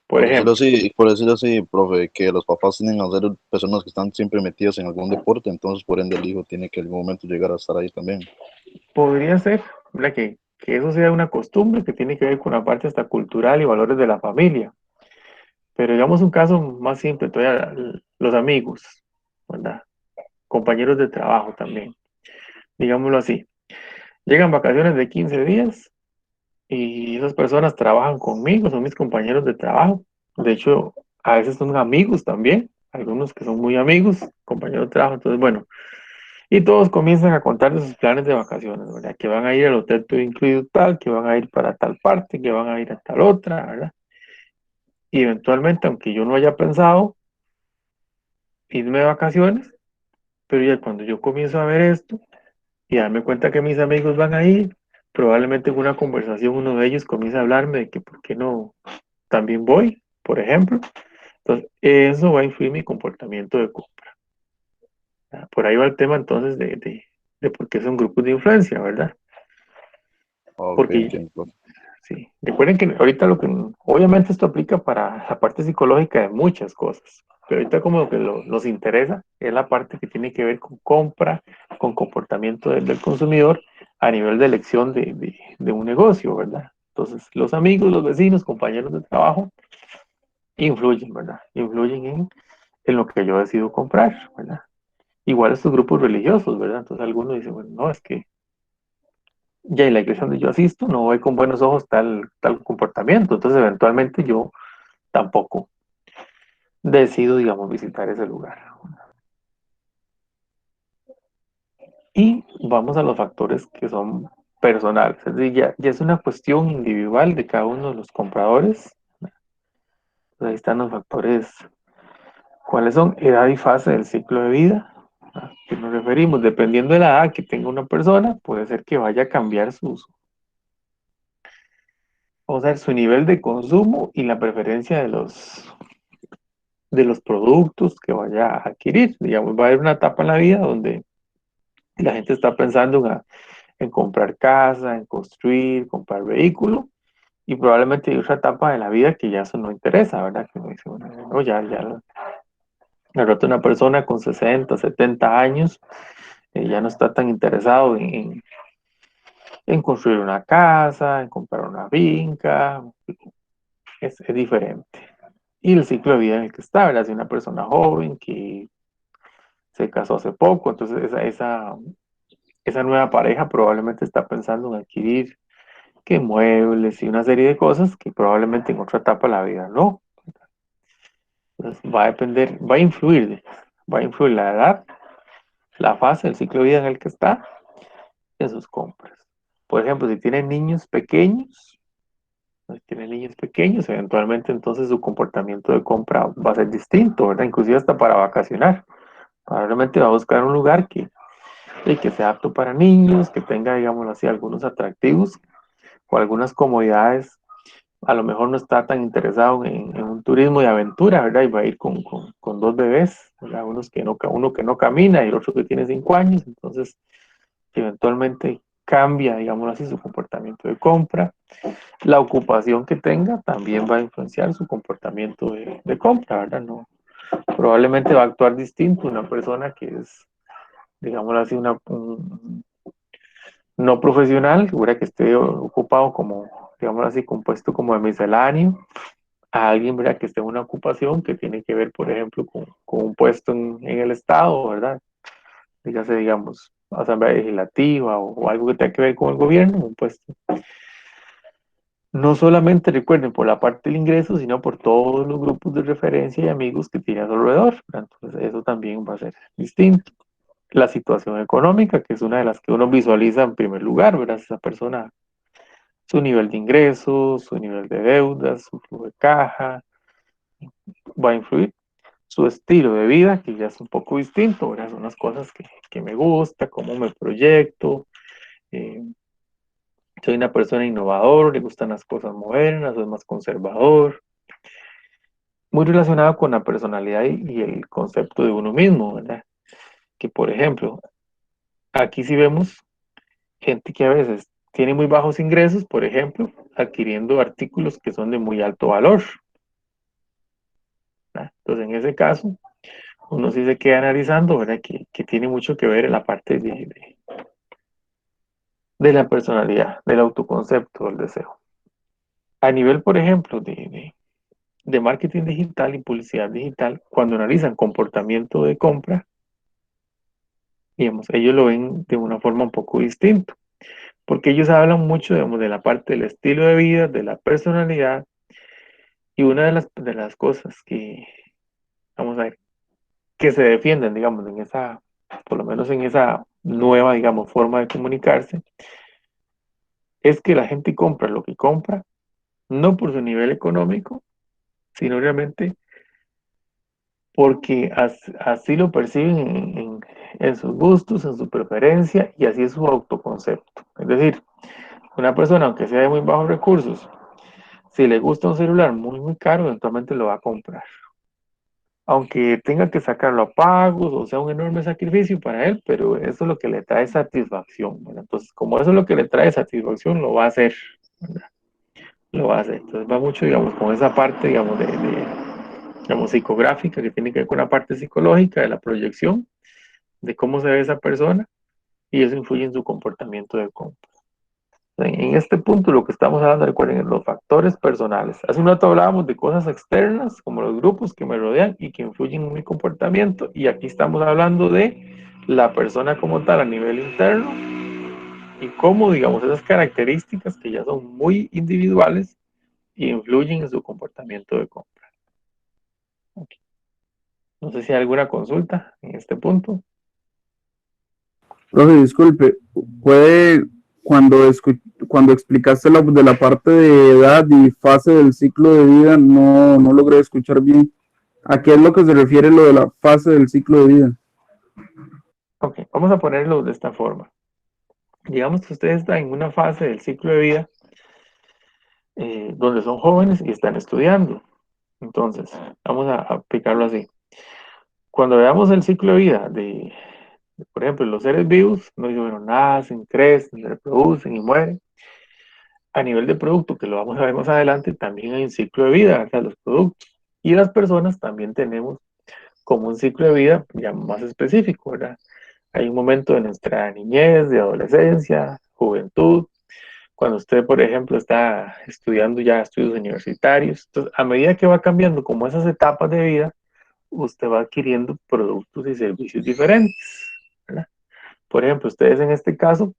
Por ejemplo, Por decirlo así, profe, que los papás tienen a ser personas que están siempre metidas en algún deporte, entonces por ende el hijo tiene que en algún momento llegar a estar ahí también. podría ser, ¿verdad? Que eso sea una costumbre que tiene que ver con la parte hasta cultural y valores de la familia. Pero digamos un caso más simple, todavía los amigos, ¿verdad? Compañeros de trabajo también, digámoslo así. Llegan vacaciones de 15 días y esas personas trabajan conmigo, son mis compañeros de trabajo. De hecho, a veces son amigos también, algunos que son muy amigos, compañeros de trabajo. Entonces, bueno, y todos comienzan a contar de sus planes de vacaciones, ¿verdad? Que van a ir al hotel todo incluido tal, que van a ir para tal parte, que van a ir a tal otra, ¿verdad? Y eventualmente, aunque yo no haya pensado irme de vacaciones, pero ya cuando yo comienzo a ver esto y darme cuenta que mis amigos van a ir, probablemente en una conversación uno de ellos comienza a hablarme de que por qué no también voy, por ejemplo. Entonces, eso va a influir en mi comportamiento de compra. ¿Verdad? Por ahí va el tema entonces de por qué son grupos de influencia, ¿verdad? Ok, Porque entiendo, profe. sí, recuerden que ahorita obviamente esto aplica para la parte psicológica de muchas cosas, pero ahorita como lo que nos interesa es la parte que tiene que ver con compra, con comportamiento del consumidor a nivel de elección de un negocio, ¿verdad? Entonces, los amigos, los vecinos, compañeros de trabajo, influyen, ¿verdad? Influyen en lo que yo decido comprar, ¿verdad? Igual estos grupos religiosos, ¿verdad? Entonces algunos dicen, bueno, no, es que ya en la iglesia donde yo asisto no ve con buenos ojos tal comportamiento, entonces eventualmente yo tampoco decido, digamos, visitar ese lugar. Y vamos a los factores que son personales, es decir, ya es una cuestión individual de cada uno de los compradores. Ahí están los factores, cuáles son edad y fase del ciclo de vida, ¿a qué nos referimos? Dependiendo de la edad que tenga una persona, puede ser que vaya a cambiar o sea, su nivel de consumo y la preferencia de los productos que vaya a adquirir. Digamos, va a haber una etapa en la vida donde la gente está pensando en comprar casa, en construir, comprar vehículo, y probablemente hay otra etapa de la vida que ya eso no interesa, ¿verdad? Que uno dice, bueno, no, ya, de rato una persona con 60, 70 años ya no está tan interesado en construir una casa, en comprar una finca, es diferente. Y el ciclo de vida en el que está, ¿verdad? Si una persona joven que se casó hace poco, entonces esa nueva pareja probablemente está pensando en adquirir que muebles y una serie de cosas que probablemente en otra etapa de la vida no. Entonces va a depender, va a influir la edad, la fase, el ciclo de vida en el que está en sus compras. Por ejemplo, si tiene niños pequeños, eventualmente entonces su comportamiento de compra va a ser distinto, ¿verdad? Inclusive hasta para vacacionar. Probablemente va a buscar un lugar que sea apto para niños, que tenga, digamos así, algunos atractivos o algunas comodidades. A lo mejor no está tan interesado en un turismo de aventura, ¿verdad? Y va a ir con dos bebés, ¿verdad? Uno que no camina y el otro que tiene 5 años, entonces eventualmente cambia, digamos así, su comportamiento de compra. La ocupación que tenga también va a influenciar su comportamiento de compra, ¿verdad? No, probablemente va a actuar distinto una persona que es, digamos así, no profesional, ¿verdad? Que esté ocupado como, digamos así, compuesto como de misceláneo, a alguien, ¿verdad? Que esté en una ocupación que tiene que ver, por ejemplo, con un puesto en el Estado, ¿verdad? Dígase, digamos, asamblea legislativa o algo que tenga que ver con el gobierno, un puesto. No solamente recuerden por la parte del ingreso, sino por todos los grupos de referencia y amigos que tiene a su alrededor, ¿verdad? Entonces eso también va a ser distinto. La situación económica, que es una de las que uno visualiza en primer lugar, ¿verdad? Esa persona, su nivel de ingresos, su nivel de deudas, su flujo de caja, va a influir. Su estilo de vida, que ya es un poco distinto, ¿verdad? Son las cosas que me gusta, cómo me proyecto. eh, Soy una persona innovadora, le gustan las cosas modernas, soy más conservador. Muy relacionado con la personalidad y el concepto de uno mismo, ¿verdad? Que por ejemplo, aquí sí vemos gente que a veces tiene muy bajos ingresos, por ejemplo, adquiriendo artículos que son de muy alto valor, ¿verdad? Entonces, en ese caso, uno sí se queda analizando, ¿verdad? Que tiene mucho que ver en la parte de la personalidad, del autoconcepto, del deseo. A nivel, por ejemplo, de marketing digital y publicidad digital, cuando analizan comportamiento de compra, digamos, ellos lo ven de una forma un poco distinta, porque ellos hablan mucho, digamos, de la parte del estilo de vida, de la personalidad, y una de las cosas que, vamos a ver, que se defienden, digamos, por lo menos en esa nueva, digamos, forma de comunicarse, es que la gente compra lo que compra, no por su nivel económico, sino realmente porque así lo perciben en sus gustos, en su preferencia, y así es su autoconcepto. Es decir, una persona, aunque sea de muy bajos recursos, si le gusta un celular muy, muy caro, eventualmente lo va a comprar. Aunque tenga que sacarlo a pagos, o sea, un enorme sacrificio para él, pero eso es lo que le trae satisfacción, ¿verdad? Entonces, como eso es lo que le trae satisfacción, lo va a hacer, ¿verdad? Lo va a hacer. Entonces, va mucho, digamos, con esa parte, digamos, digamos, psicográfica, que tiene que ver con la parte psicológica de la proyección, de cómo se ve esa persona, y eso influye en su comportamiento de compra. En este punto lo que estamos hablando, recuerden, es los factores personales. Hace un rato hablábamos de cosas externas, como los grupos que me rodean y que influyen en mi comportamiento, y aquí estamos hablando de la persona como tal a nivel interno y cómo, digamos, esas características que ya son muy individuales influyen en su comportamiento de compra. Okay. No sé si hay alguna consulta en este punto. Profe, disculpe, puede, cuando explicaste de la parte de edad y fase del ciclo de vida, no logré escuchar bien. ¿A qué es lo que se refiere lo de la fase del ciclo de vida? Ok, vamos a ponerlo de esta forma. Digamos que ustedes están en una fase del ciclo de vida donde son jóvenes y están estudiando. Entonces, vamos a aplicarlo así. Cuando veamos el ciclo de vida por ejemplo, los seres vivos, no digo, bueno, nacen, crecen, se reproducen y mueren. A nivel de producto, que lo vamos a ver más adelante, también hay un ciclo de vida, ¿verdad? Los productos. Y las personas también tenemos como un ciclo de vida ya más específico, ¿verdad? Hay un momento de nuestra niñez, de adolescencia, juventud, cuando usted, por ejemplo, está estudiando ya estudios universitarios. Entonces, a medida que va cambiando como esas etapas de vida, usted va adquiriendo productos y servicios diferentes, ¿verdad? Por ejemplo, ustedes en este caso,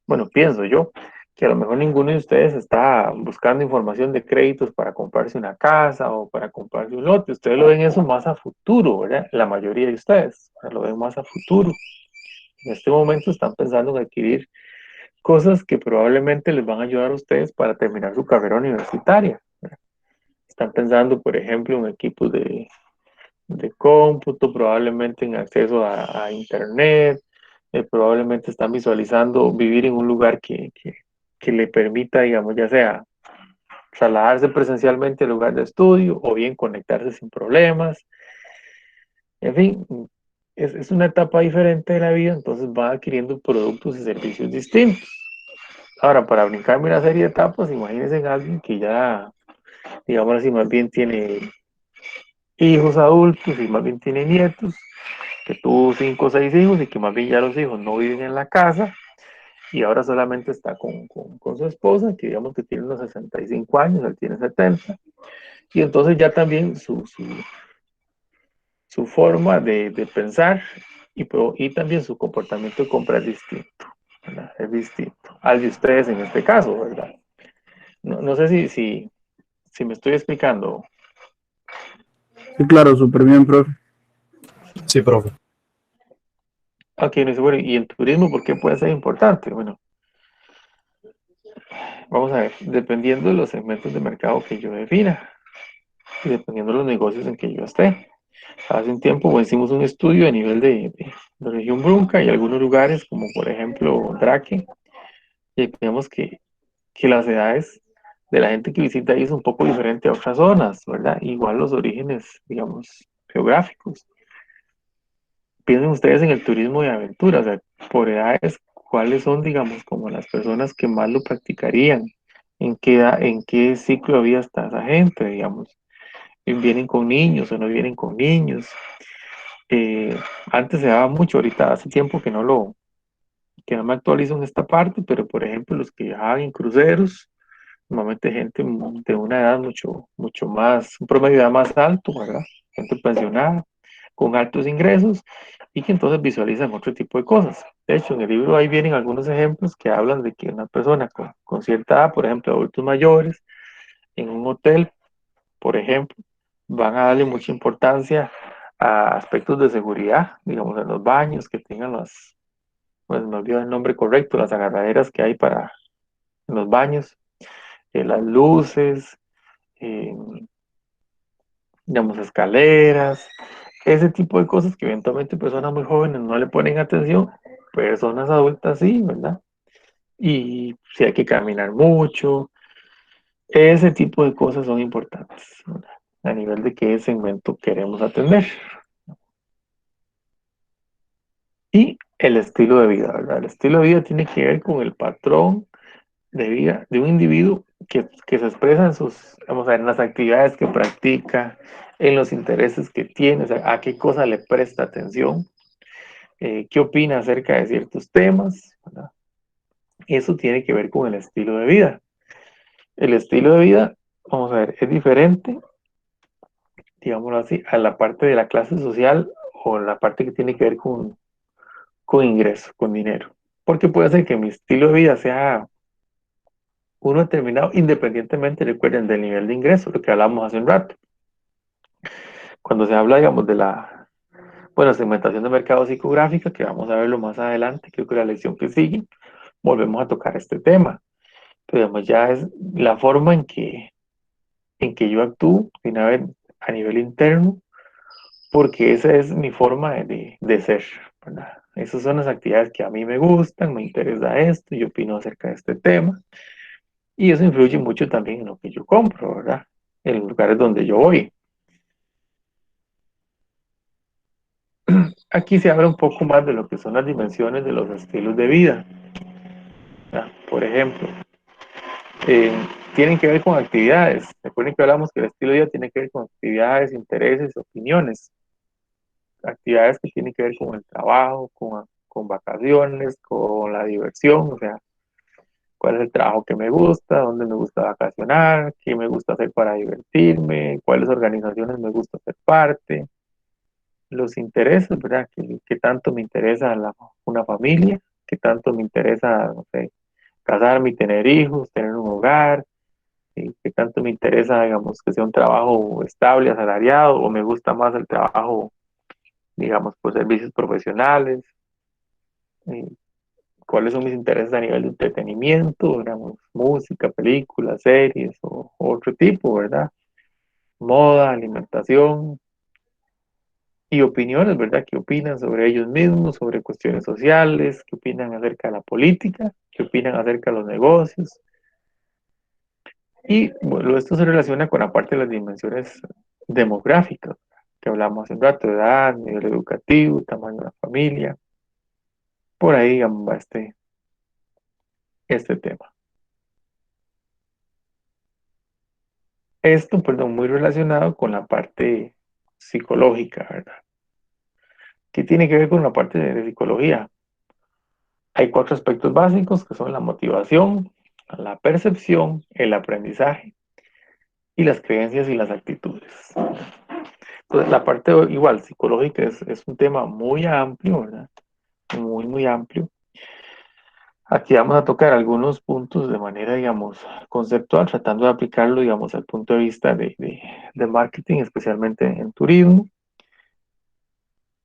bueno, pienso yo que a lo mejor ninguno de ustedes está buscando información de créditos para comprarse una casa o para comprarse un lote. Ustedes lo ven eso más a futuro, ¿verdad? La mayoría de ustedes lo ven más a futuro. En este momento están pensando en adquirir cosas que probablemente les van a ayudar a ustedes para terminar su carrera universitaria. Están pensando, por ejemplo, en equipos de cómputo, probablemente en acceso a internet, probablemente están visualizando vivir en un lugar que le permita, digamos, ya sea trasladarse presencialmente al lugar de estudio o bien conectarse sin problemas. En fin, es una etapa diferente de la vida, entonces va adquiriendo productos y servicios distintos. Ahora, para brincarme una serie de etapas, imagínense en alguien que ya, digamos así, más bien tiene hijos adultos y más bien tiene nietos, que tuvo 5 o 6 hijos y que más bien ya los hijos no viven en la casa y ahora solamente está con su esposa, que digamos que tiene unos 65 años, él tiene 70, y entonces ya también su forma de pensar y también su comportamiento de compra es distinto, ¿verdad? Es distinto al de ustedes en este caso, ¿verdad? No sé si me estoy explicando. Sí, claro, súper bien, profe. Sí, profe. Ok, no sé, bueno, y el turismo, ¿por qué puede ser importante? Bueno, vamos a ver, dependiendo de los segmentos de mercado que yo defina y dependiendo de los negocios en que yo esté. Hace un tiempo pues, hicimos un estudio a nivel de región Brunca y algunos lugares, como por ejemplo Draque, y vemos que las edades de la gente que visita ahí es un poco diferente a otras zonas, ¿verdad? Igual los orígenes, digamos, geográficos. Piensen ustedes en el turismo de aventura, o sea, por edades, ¿cuáles son, digamos, como las personas que más lo practicarían? En qué ciclo de vida está esa gente, digamos? ¿Vienen con niños o no vienen con niños? Eh, Antes se daba mucho, ahorita hace tiempo que no me actualizo en esta parte, pero por ejemplo, los que viajaban en cruceros, normalmente gente de una edad mucho más, un promedio de edad más alto, ¿verdad? Gente pensionada, con altos ingresos y que entonces visualizan otro tipo de cosas. De hecho, en el libro ahí vienen algunos ejemplos que hablan de que una persona con cierta edad, por ejemplo, adultos mayores, en un hotel, por ejemplo, van a darle mucha importancia a aspectos de seguridad, digamos, en los baños, que tengan pues me olvidó el nombre correcto, las agarraderas que hay para en los baños, las luces, eh, digamos, escaleras, ese tipo de cosas que eventualmente personas muy jóvenes no le ponen atención, personas adultas sí, ¿verdad? Y si hay que caminar mucho, ese tipo de cosas son importantes, ¿verdad? A nivel de qué segmento queremos atender. Y el estilo de vida, ¿verdad? El estilo de vida tiene que ver con el patrón de vida de un individuo que se expresa en sus, vamos a ver, en las actividades que practica, en los intereses que tiene, o sea, a qué cosa le presta atención, qué opina acerca de ciertos temas, ¿verdad? Eso tiene que ver con el estilo de vida. El estilo de vida, vamos a ver, es diferente, digámoslo así, a la parte de la clase social o la parte que tiene que ver con ingreso, con dinero. Porque puede ser que mi estilo de vida sea uno determinado, independientemente, recuerden, del nivel de ingreso, lo que hablamos hace un rato. Cuando se habla, digamos, de la, bueno, segmentación de mercado psicográfica, que vamos a verlo más adelante, creo que la lección que sigue, volvemos a tocar este tema. Pero digamos, ya es la forma en que yo actúo a nivel interno, porque esa es mi forma de ser, ¿verdad? Esas son las actividades que a mí me gustan, me interesa esto, yo opino acerca de este tema, y eso influye mucho también en lo que yo compro, ¿verdad? En los lugares donde yo voy. Aquí se habla un poco más de lo que son las dimensiones de los estilos de vida, ¿verdad? Por ejemplo, eh, tienen que ver con actividades. Recuerden que hablamos que el estilo de vida tiene que ver con actividades, intereses, opiniones. Actividades que tienen que ver con el trabajo, con vacaciones, con la diversión, o sea, cuál es el trabajo que me gusta, dónde me gusta vacacionar, qué me gusta hacer para divertirme, cuáles organizaciones me gusta ser parte, los intereses, ¿verdad? ¿Qué tanto me interesa una familia? ¿Qué tanto me interesa, no sé, casarme y tener hijos, tener un hogar? ¿Qué tanto me interesa, digamos, que sea un trabajo estable, asalariado, o me gusta más el trabajo, digamos, por servicios profesionales? Eh, ¿Cuáles son mis intereses a nivel de entretenimiento, digamos, música, películas, series o otro tipo, ¿verdad? Moda, alimentación y opiniones, ¿verdad? ¿Qué opinan sobre ellos mismos, sobre cuestiones sociales? ¿Qué opinan acerca de la política? ¿Qué opinan acerca de los negocios? Y bueno, esto se relaciona con la parte de las dimensiones demográficas que hablamos hace un rato: edad, nivel educativo, tamaño de la familia. Por ahí, digamos, va este tema. Esto, perdón, muy relacionado con la parte psicológica, ¿verdad? ¿Qué tiene que ver con la parte de psicología? Hay 4 aspectos básicos que son la motivación, la percepción, el aprendizaje y las creencias y las actitudes. Entonces, la parte igual psicológica es un tema muy amplio, ¿verdad? Muy, muy amplio. Aquí vamos a tocar algunos puntos de manera, digamos, conceptual, tratando de aplicarlo, digamos, al punto de vista de marketing, especialmente en turismo.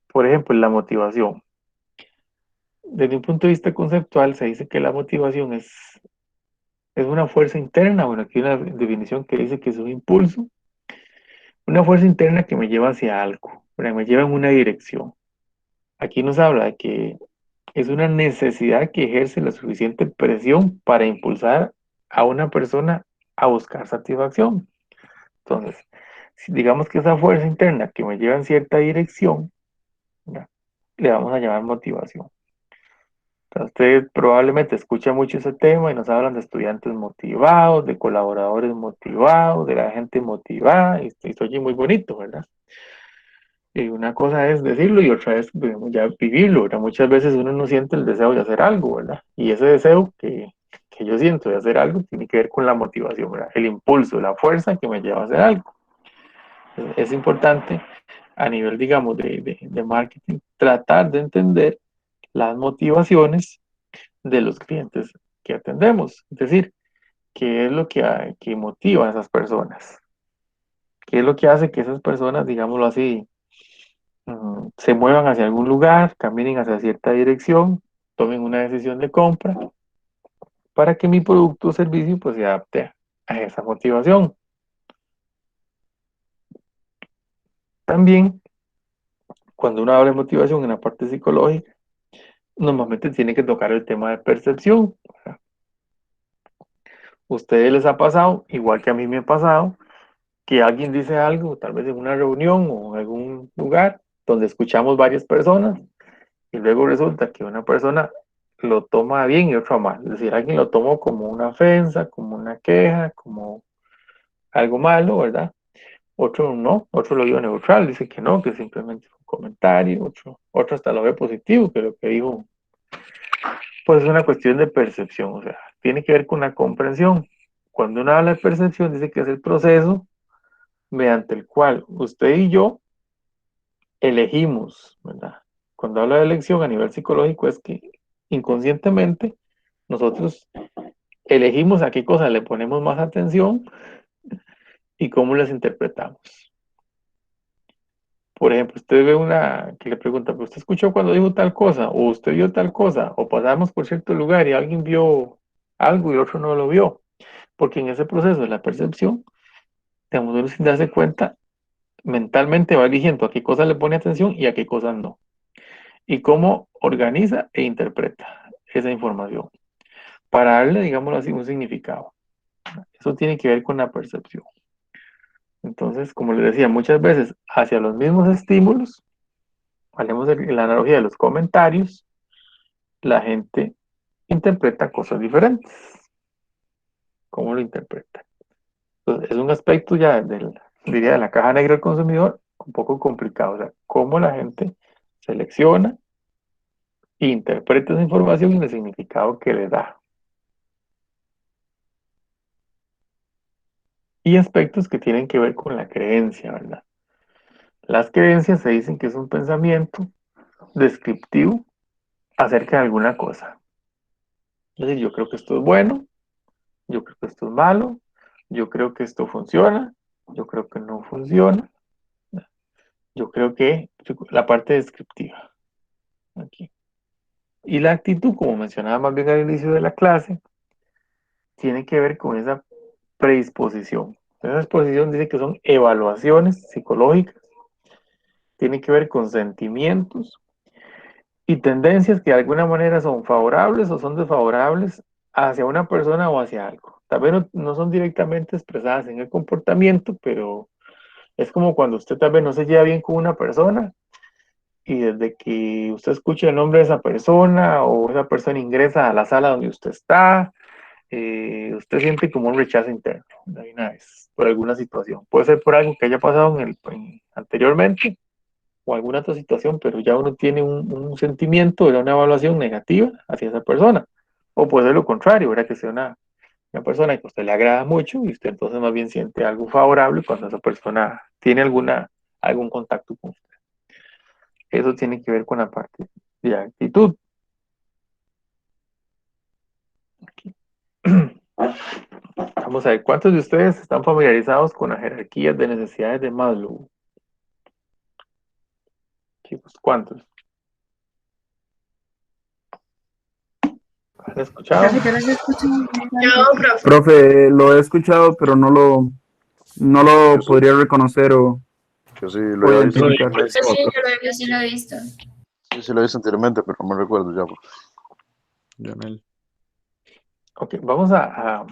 Por ejemplo, la motivación. Desde un punto de vista conceptual, se dice que la motivación es una fuerza interna. Bueno, aquí hay una definición que dice que es un impulso, una fuerza interna que me lleva hacia algo, ¿verdad? Me lleva en una dirección. Aquí nos habla de que es una necesidad que ejerce la suficiente presión para impulsar a una persona a buscar satisfacción. Entonces, si digamos que esa fuerza interna que me lleva en cierta dirección, ¿ya?, le vamos a llamar motivación. Entonces, usted probablemente escucha mucho ese tema y nos hablan de estudiantes motivados, de colaboradores motivados, de la gente motivada, y se oye muy bonito, ¿verdad? Y una cosa es decirlo y otra es, digamos, ya vivirlo, ¿verdad? Muchas veces uno no siente el deseo de hacer algo, ¿verdad? Y ese deseo que yo siento de hacer algo tiene que ver con la motivación, ¿verdad? El impulso, la fuerza que me lleva a hacer algo. Es importante a nivel, digamos, de marketing, tratar de entender las motivaciones de los clientes que atendemos. Es decir, qué es lo que motiva a esas personas, qué es lo que hace que esas personas, digámoslo así, se muevan hacia algún lugar, caminen hacia cierta dirección, tomen una decisión de compra para que mi producto o servicio pues se adapte a esa motivación. También, cuando uno habla de motivación en la parte psicológica, normalmente tiene que tocar el tema de percepción. ¿Ustedes les ha pasado, igual que a mí me ha pasado, que alguien dice algo, tal vez en una reunión o en algún lugar donde escuchamos varias personas y luego resulta que una persona lo toma bien y otra mal? Es decir, alguien lo tomó como una ofensa, como una queja, como algo malo, ¿verdad? Otro no, otro lo vio neutral, dice que no, que simplemente fue un comentario, otro hasta lo ve positivo, que lo que dijo pues es una cuestión de percepción, o sea, tiene que ver con la comprensión. Cuando uno habla de percepción, dice que es el proceso mediante el cual usted y yo elegimos, ¿verdad? Cuando habla de elección a nivel psicológico es que inconscientemente nosotros elegimos a qué cosas le ponemos más atención y cómo las interpretamos. Por ejemplo, usted ve una que le pregunta, ¿pero usted escuchó cuando dijo tal cosa? ¿O usted vio tal cosa? ¿O pasamos por cierto lugar y alguien vio algo y el otro no lo vio? Porque en ese proceso de la percepción, digamos, uno sin darse cuenta, mentalmente va eligiendo a qué cosas le pone atención y a qué cosas no. Y cómo organiza e interpreta esa información para darle, digámoslo así, un significado. Eso tiene que ver con la percepción. Entonces, como les decía, muchas veces hacia los mismos estímulos, hablemos de la analogía de los comentarios, la gente interpreta cosas diferentes. ¿Cómo lo interpreta? Entonces, es un aspecto ya diría, de la caja negra del consumidor un poco complicado. O sea, cómo la gente selecciona e interpreta esa información y el significado que le da. y aspectos que tienen que ver con la creencia, ¿verdad? Las creencias se dicen que es un pensamiento descriptivo acerca de alguna cosa. Es decir, yo creo que esto es bueno, yo creo que esto es malo, yo creo que esto funciona, yo creo que no funciona, yo creo que la parte descriptiva. Aquí. Y la actitud, como mencionaba más bien al inicio de la clase, tiene que ver con esa predisposición. Esa exposición dice que son evaluaciones psicológicas, tiene que ver con sentimientos y tendencias que de alguna manera son favorables o son desfavorables hacia una persona o hacia algo. Tal vez no son directamente expresadas en el comportamiento, pero es como cuando usted tal vez no se lleva bien con una persona y desde que usted escucha el nombre de esa persona o esa persona ingresa a la sala donde usted está, usted siente como un rechazo interno de una vez por alguna situación. Puede ser por algo que haya pasado anteriormente o alguna otra situación, pero ya uno tiene un sentimiento, una evaluación negativa hacia esa persona. O puede ser lo contrario, ¿verdad? Que sea una persona que a usted le agrada mucho y usted entonces más bien siente algo favorable cuando esa persona tiene algún contacto con usted. Eso tiene que ver con la parte de actitud. Aquí. Vamos a ver, ¿cuántos de ustedes están familiarizados con las jerarquías de necesidades de Maslow? Chicos, ¿cuántos? ¿Han escuchado? Profe, yo los escucho Yo, bastante. profe. Profe, lo he escuchado, pero no Yo lo sí, podría reconocer yo sí lo o había visto identificar. Yo sí lo he visto. Sí, sí lo he visto anteriormente, pero no me recuerdo ya. Lionel. Ok, vamos a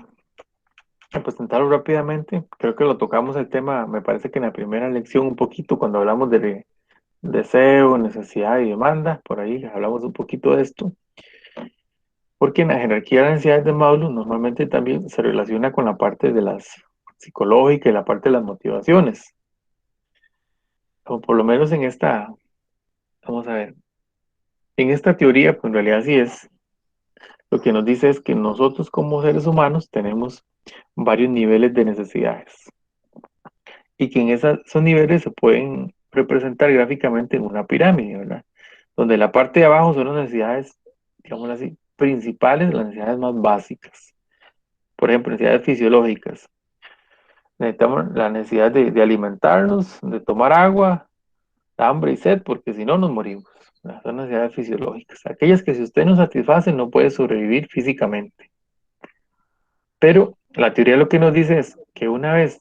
presentarlo rápidamente. Creo que lo tocamos el tema, me parece que en la primera lección un poquito, cuando hablamos de deseo, necesidad y demanda, por ahí hablamos un poquito de esto. Porque en la jerarquía de necesidades de Maslow normalmente también se relaciona con la parte de las psicológica y la parte de las motivaciones. O por lo menos vamos a ver, en esta teoría, pues en realidad sí es, lo que nos dice es que nosotros como seres humanos tenemos varios niveles de necesidades y que en esos niveles se pueden representar gráficamente en una pirámide, ¿verdad? Donde la parte de abajo son las necesidades, digamos así, principales, las necesidades más básicas. Por ejemplo, necesidades fisiológicas. Necesitamos la necesidad de alimentarnos, de tomar agua, hambre y sed, porque si no nos morimos. Son necesidades fisiológicas. Aquellas que si usted no satisface no puede sobrevivir físicamente. Pero la teoría lo que nos dice es que una vez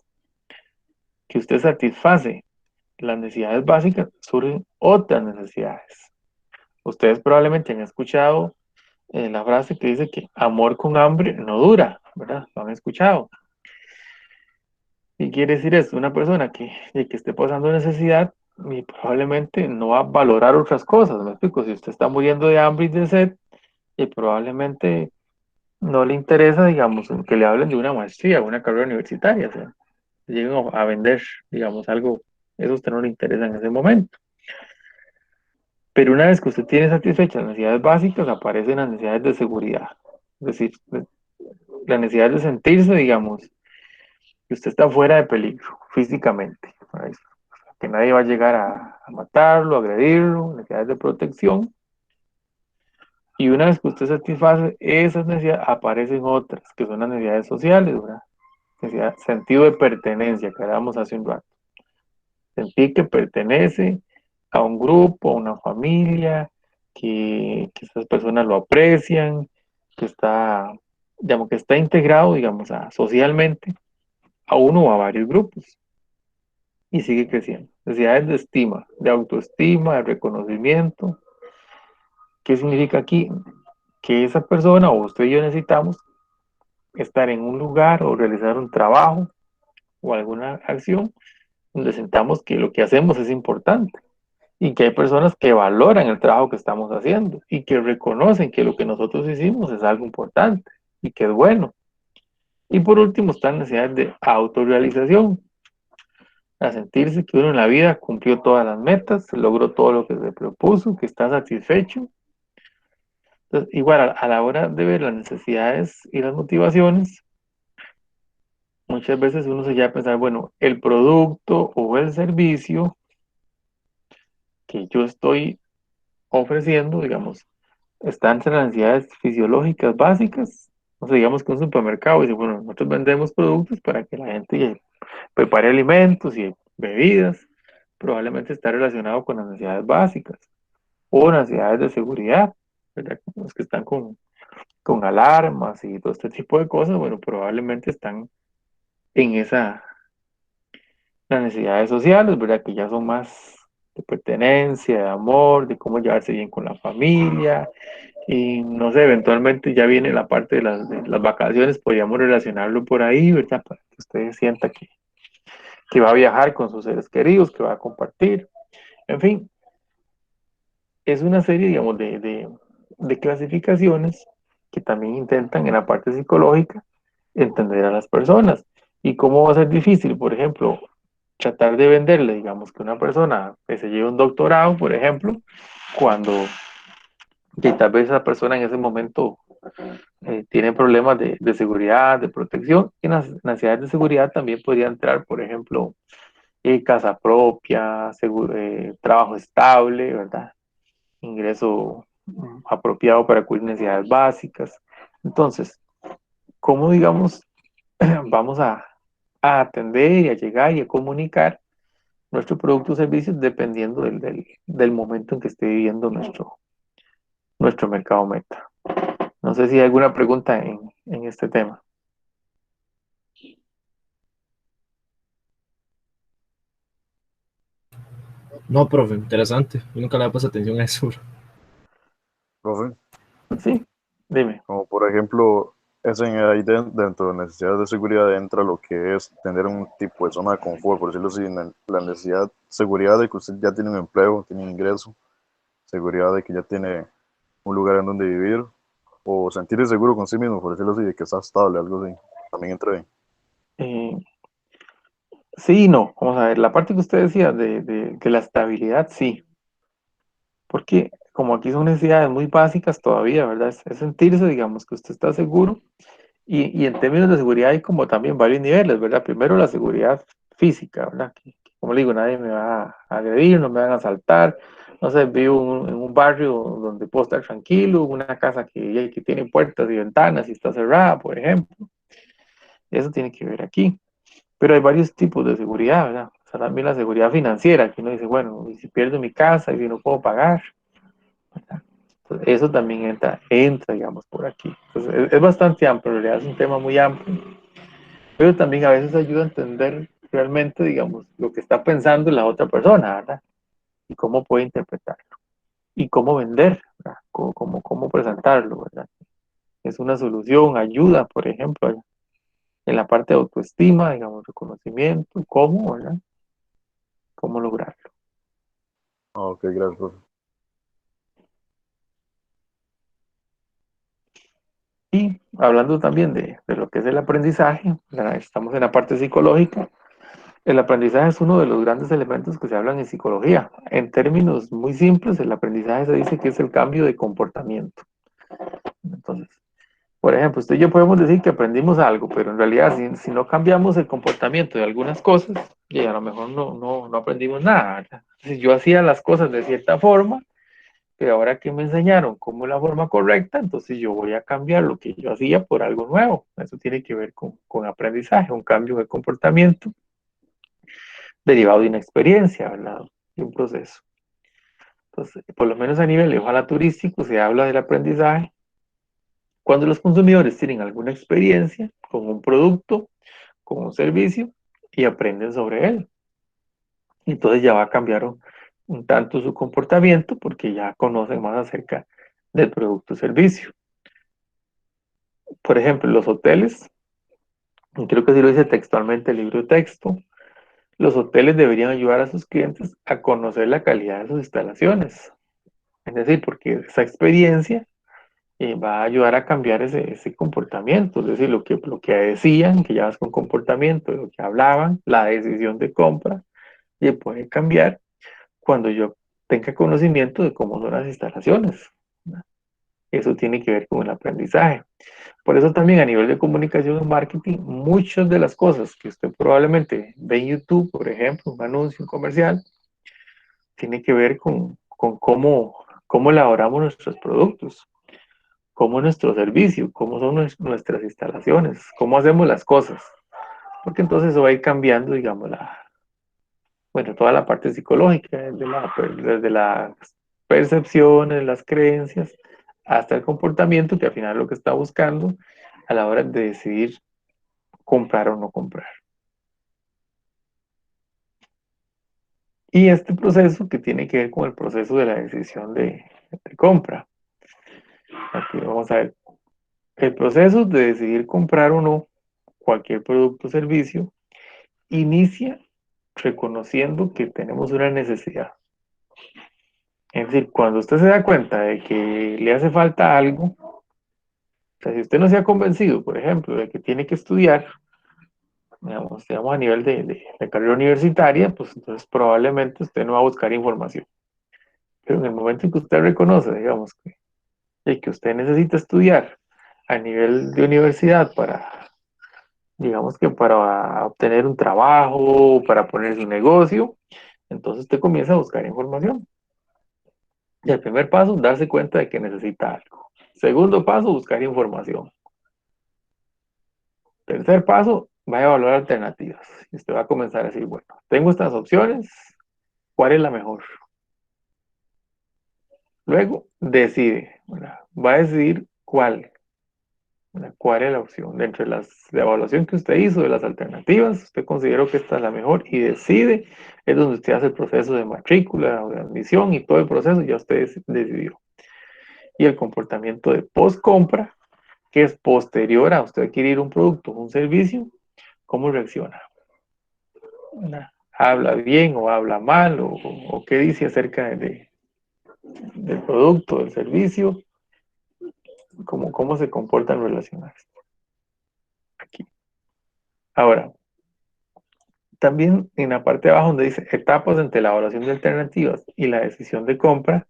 que usted satisface las necesidades básicas, surgen otras necesidades. Ustedes probablemente han escuchado la frase que dice que amor con hambre no dura, ¿verdad? Lo han escuchado. ¿Y quiere decir esto? Una persona que esté pasando necesidad y probablemente no va a valorar otras cosas, ¿me explico? Si usted está muriendo de hambre y de sed, y probablemente no le interesa, digamos, que le hablen de una maestría, una carrera universitaria, o sea, lleguen a vender, digamos, algo, eso a usted no le interesa en ese momento. Pero una vez que usted tiene satisfechas las necesidades básicas, aparecen las necesidades de seguridad. Es decir, la necesidad de sentirse, digamos, que usted está fuera de peligro físicamente. ¿Verdad? Que nadie va a llegar a matarlo, a agredirlo, necesidades de protección. Y una vez que usted satisface esas necesidades, aparecen otras, que son las necesidades sociales, ¿verdad? Sentido de pertenencia, que hablábamos hace un rato. Sentir que pertenece a un grupo, a una familia, que esas personas lo aprecian, que está, digamos, que está integrado, digamos, socialmente a uno o a varios grupos y sigue creciendo. Necesidades de estima, de autoestima, de reconocimiento. ¿Qué significa aquí? Que esa persona o usted y yo necesitamos estar en un lugar o realizar un trabajo o alguna acción donde sentamos que lo que hacemos es importante y que hay personas que valoran el trabajo que estamos haciendo y que reconocen que lo que nosotros hicimos es algo importante y que es bueno. Y por último están necesidades de autorrealización, a sentirse que uno en la vida cumplió todas las metas, logró todo lo que se propuso, que está satisfecho. Entonces, igual a la hora de ver las necesidades y las motivaciones, muchas veces uno se llega a pensar, bueno, el producto o el servicio que yo estoy ofreciendo, digamos, está entre las necesidades fisiológicas básicas. O sea, digamos que un supermercado dice, bueno, nosotros vendemos productos para que la gente prepare alimentos y bebidas, probablemente está relacionado con las necesidades básicas o necesidades de seguridad, ¿verdad? Los que están con alarmas y todo este tipo de cosas, bueno, probablemente están en las necesidades sociales, ¿verdad? Que ya son más de pertenencia, de amor, de cómo llevarse bien con la familia, y no sé, eventualmente ya viene la parte de las vacaciones, podríamos relacionarlo por ahí, ¿verdad? Para que usted sienta que va a viajar con sus seres queridos, que va a compartir. En fin, es una serie, digamos, de clasificaciones que también intentan en la parte psicológica entender a las personas. ¿Y cómo va a ser difícil? Por ejemplo, tratar de venderle, digamos, que una persona que se lleve un doctorado, por ejemplo, cuando que tal vez esa persona en ese momento tiene problemas de seguridad, de protección, y en las necesidades de seguridad también podría entrar, por ejemplo, casa propia, trabajo estable, ¿verdad? Ingreso apropiado para cubrir necesidades básicas. Entonces, ¿cómo, digamos, vamos a atender y a llegar y a comunicar nuestro producto o servicios dependiendo del momento en que esté viviendo nuestro mercado meta? No sé si hay alguna pregunta en este tema. No, profe, interesante. Yo nunca le había puesto atención a eso. Profe, Sí, dime. como por ejemplo, ahí dentro de necesidades de seguridad entra lo que es tener un tipo de zona de confort, por decirlo así, la necesidad, seguridad de que usted ya tiene un empleo, tiene un ingreso, seguridad de que ya tiene un lugar en donde vivir, o sentirse seguro con sí mismo, por decirlo así, de que está estable, algo así, también entra ahí. Eh, sí y no. Vamos a ver, la parte que usted decía de la estabilidad, sí. Porque como aquí son necesidades muy básicas todavía, ¿verdad? Es sentirse, digamos, que usted está seguro. Y en términos de seguridad hay como también varios niveles, ¿verdad? Primero la seguridad física, ¿verdad? Que, como le digo, nadie me va a agredir, no me van a asaltar. No sé, vivo en un barrio donde puedo estar tranquilo, una casa que tiene puertas y ventanas y está cerrada, por ejemplo. Eso tiene que ver aquí. Pero hay varios tipos de seguridad, ¿verdad? O sea, también la seguridad financiera, que uno dice, bueno, ¿y si pierdo mi casa y si no puedo pagar? Entonces, eso también entra, digamos, por aquí. Entonces, es bastante amplio, en realidad es un tema muy amplio, pero también a veces ayuda a entender realmente, digamos, lo que está pensando la otra persona, ¿verdad? Y cómo puede interpretarlo, y cómo vender, ¿verdad? Cómo presentarlo, ¿verdad? Es una solución, ayuda, por ejemplo, en la parte de autoestima, digamos, reconocimiento, cómo, ¿verdad? Cómo lograrlo. Ah, ok, gracias, profe. Y hablando también de lo que es el aprendizaje, ¿verdad? Estamos en la parte psicológica. El aprendizaje es uno de los grandes elementos que se hablan en psicología. En términos muy simples, el aprendizaje se dice que es el cambio de comportamiento. Entonces, por ejemplo, usted y yo podemos decir que aprendimos algo, pero en realidad si no cambiamos el comportamiento de algunas cosas, y a lo mejor no aprendimos nada, ¿verdad? Si yo hacía las cosas de cierta forma, pero ahora que me enseñaron cómo es la forma correcta, entonces yo voy a cambiar lo que yo hacía por algo nuevo. Eso tiene que ver con aprendizaje, un cambio de comportamiento derivado de una experiencia, ¿verdad? De un proceso. Entonces, por lo menos a nivel de ojalá turístico se habla del aprendizaje cuando los consumidores tienen alguna experiencia con un producto, con un servicio y aprenden sobre él. Entonces ya va a cambiar un tanto su comportamiento porque ya conocen más acerca del producto o servicio. Por ejemplo, los hoteles, y creo que así lo dice textualmente el libro de texto, los hoteles deberían ayudar a sus clientes a conocer la calidad de sus instalaciones. Es decir, porque esa experiencia va a ayudar a cambiar ese comportamiento, es decir, lo que decían, que ya es con comportamiento, lo que hablaban, la decisión de compra, y puede cambiar cuando yo tenga conocimiento de cómo son las instalaciones, ¿verdad? Eso tiene que ver con el aprendizaje. Por eso también a nivel de comunicación y marketing, muchas de las cosas que usted probablemente ve en YouTube, por ejemplo, un anuncio, un comercial, tiene que ver con cómo elaboramos nuestros productos, cómo es nuestro servicio, cómo son nuestras instalaciones, cómo hacemos las cosas. Porque entonces eso va a ir cambiando, digamos, bueno, toda la parte psicológica, desde las percepciones, las creencias, hasta el comportamiento, que al final es lo que está buscando a la hora de decidir comprar o no comprar. Y este proceso que tiene que ver con el proceso de la decisión de compra. Aquí vamos a ver. El proceso de decidir comprar o no cualquier producto o servicio inicia reconociendo que tenemos una necesidad. Es decir, cuando usted se da cuenta de que le hace falta algo, o sea, si usted no se ha convencido, por ejemplo, de que tiene que estudiar, digamos a nivel de carrera universitaria, pues entonces probablemente usted no va a buscar información. Pero en el momento en que usted reconoce, digamos, que usted necesita estudiar a nivel de universidad para, digamos que para obtener un trabajo, para poner su negocio, entonces usted comienza a buscar información. Y el primer paso, darse cuenta de que necesita algo. Segundo paso, buscar información. Tercer paso, va a evaluar alternativas. Y usted va a comenzar a decir, bueno, tengo estas opciones, ¿cuál es la mejor? Luego, decide, ¿verdad? Va a decidir cuál, ¿verdad? ¿Cuál es la opción? De entre la evaluación que usted hizo de las alternativas, usted consideró que esta es la mejor y decide, es donde usted hace el proceso de matrícula o de admisión y todo el proceso, ya usted decidió. Y el comportamiento de post-compra, que es posterior a usted adquirir un producto o un servicio, ¿cómo reacciona? ¿Habla bien o habla mal? ¿O qué dice acerca del producto, del servicio? ¿Cómo se comporta en relación a esto? Aquí. Ahora, también en la parte de abajo donde dice etapas entre la evaluación de alternativas y la decisión de compra,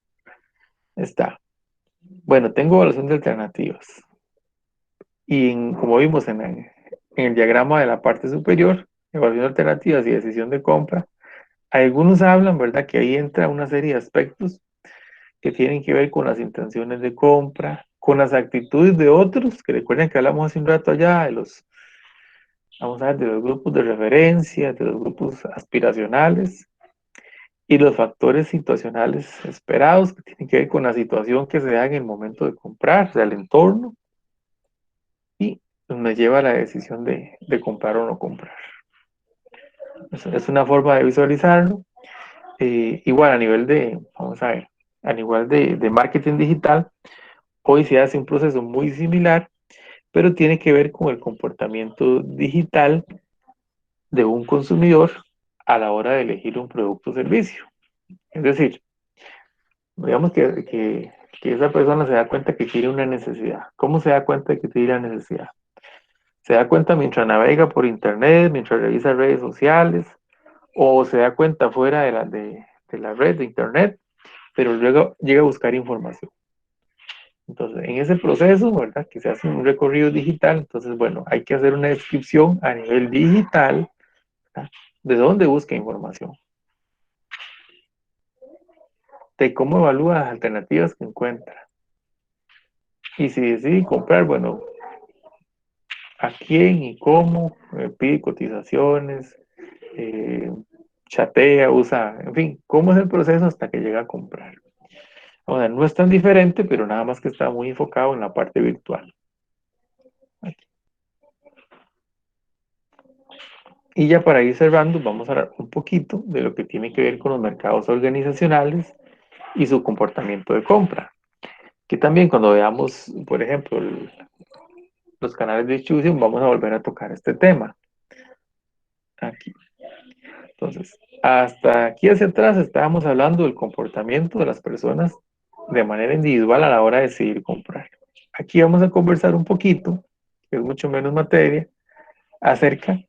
está, bueno, tengo evaluación de alternativas. Y como vimos en el diagrama de la parte superior, evaluación de alternativas y decisión de compra, algunos hablan, ¿verdad? Que ahí entra una serie de aspectos que tienen que ver con las intenciones de compra, con las actitudes de otros, que recuerden que hablamos hace un rato allá vamos a ver, de los grupos de referencia, de los grupos aspiracionales y los factores situacionales esperados, que tienen que ver con la situación que se da en el momento de comprar, o sea, el entorno, y me lleva a la decisión de comprar o no comprar. Es una forma de visualizarlo. Igual a nivel vamos a ver, a nivel de marketing digital, hoy se hace un proceso muy similar, pero tiene que ver con el comportamiento digital de un consumidor a la hora de elegir un producto o servicio. Es decir, digamos que esa persona se da cuenta que tiene una necesidad. ¿Cómo se da cuenta de que tiene la necesidad? Se da cuenta mientras navega por internet, mientras revisa redes sociales, o se da cuenta fuera de la red de internet, pero luego llega a buscar información. Entonces, en ese proceso, ¿verdad? Que se hace un recorrido digital, entonces, bueno, hay que hacer una descripción a nivel digital, ¿verdad? De dónde busca información, de cómo evalúa las alternativas que encuentra. Y si decide comprar, bueno, a quién y cómo, pide cotizaciones, chatea, usa, en fin, cómo es el proceso hasta que llega a comprar. O sea, no es tan diferente, pero nada más que está muy enfocado en la parte virtual. Aquí. Y ya para ir cerrando, vamos a hablar un poquito de lo que tiene que ver con los mercados organizacionales y su comportamiento de compra. Que también cuando veamos, por ejemplo, los canales de distribución, vamos a volver a tocar este tema. Aquí. Entonces, hasta aquí hacia atrás estábamos hablando del comportamiento de las personas de manera individual a la hora de decidir comprar. Aquí vamos a conversar un poquito, que es mucho menos materia, acerca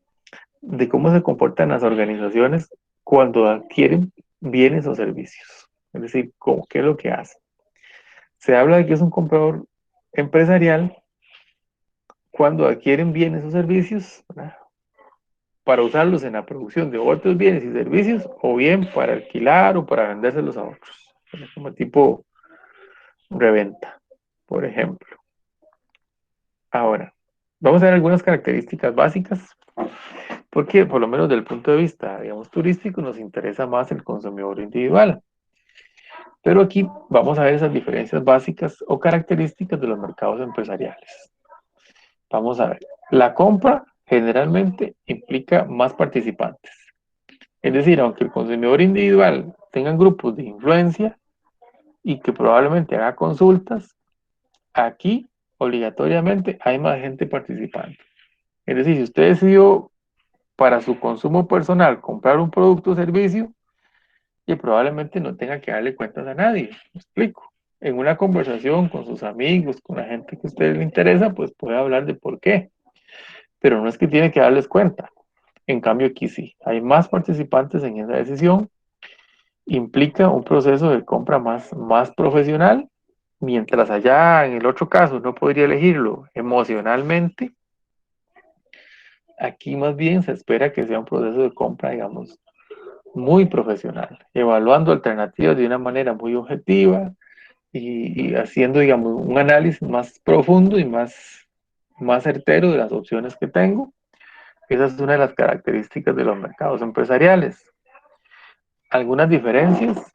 de cómo se comportan las organizaciones cuando adquieren bienes o servicios. Es decir, ¿qué es lo que hacen? Se habla de que es un comprador empresarial cuando adquieren bienes o servicios, ¿verdad?, para usarlos en la producción de otros bienes y servicios, o bien para alquilar o para vendérselos a otros, ¿verdad?, como tipo reventa, por ejemplo. Ahora, vamos a ver algunas características básicas, porque por lo menos desde el punto de vista, digamos, turístico, nos interesa más el consumidor individual. Pero aquí vamos a ver esas diferencias básicas o características de los mercados empresariales. Vamos a ver. La compra generalmente implica más participantes. Es decir, aunque el consumidor individual tenga grupos de influencia y que probablemente haga consultas, aquí obligatoriamente hay más gente participando. Es decir, si usted decidió para su consumo personal comprar un producto o servicio, y probablemente no tenga que darle cuentas a nadie. ¿Me explico? En una conversación con sus amigos, con la gente que a usted le interesa, pues puede hablar de por qué, pero no es que tiene que darles cuenta. En cambio aquí sí, hay más participantes en esa decisión, implica un proceso de compra más profesional, mientras allá en el otro caso no podría elegirlo emocionalmente. Aquí más bien se espera que sea un proceso de compra, digamos, muy profesional, evaluando alternativas de una manera muy objetiva y haciendo, digamos, un análisis más profundo y más certero de las opciones que tengo. Esa es una de las características de los mercados empresariales. Algunas diferencias: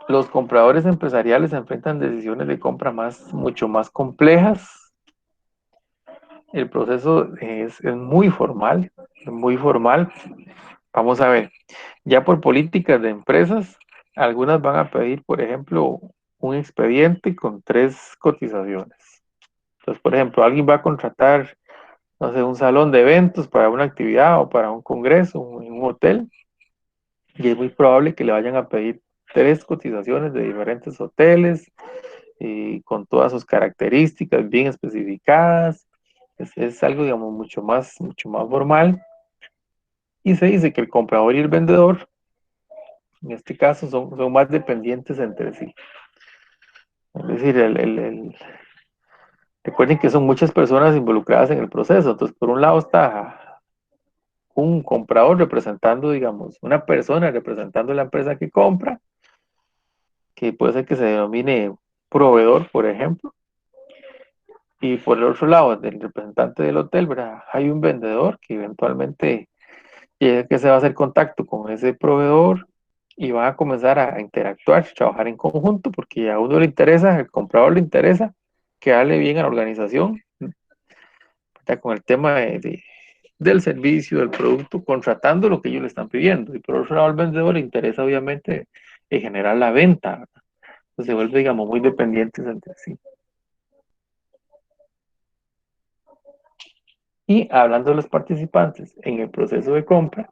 los compradores empresariales enfrentan decisiones de compra mucho más complejas. El proceso es muy formal, muy formal. Vamos a ver, ya por políticas de empresas, algunas van a pedir, por ejemplo, un expediente con 3 cotizaciones. Entonces, por ejemplo, alguien va a contratar, no sé, un salón de eventos para una actividad o para un congreso en un hotel, y es muy probable que le vayan a pedir 3 cotizaciones de diferentes hoteles, y con todas sus características bien especificadas. Es algo, digamos, mucho más formal. Y se dice que el comprador y el vendedor, en este caso, son más dependientes entre sí. Es decir, recuerden que son muchas personas involucradas en el proceso. Entonces, por un lado está un comprador representando, digamos, una persona representando la empresa que compra, que puede ser que se denomine proveedor, por ejemplo. Y por el otro lado, del representante del hotel, ¿verdad?, hay un vendedor que eventualmente llega, que se va a hacer contacto con ese proveedor y van a comenzar a interactuar, trabajar en conjunto, porque a uno le interesa, al comprador le interesa quedarle bien a la organización, ¿verdad?, con el tema del servicio, del producto, contratando lo que ellos le están pidiendo. Y por otro lado, al vendedor le interesa obviamente generar la venta, ¿verdad? Entonces se vuelve, digamos, muy dependientes entre sí. Y hablando de los participantes en el proceso de compra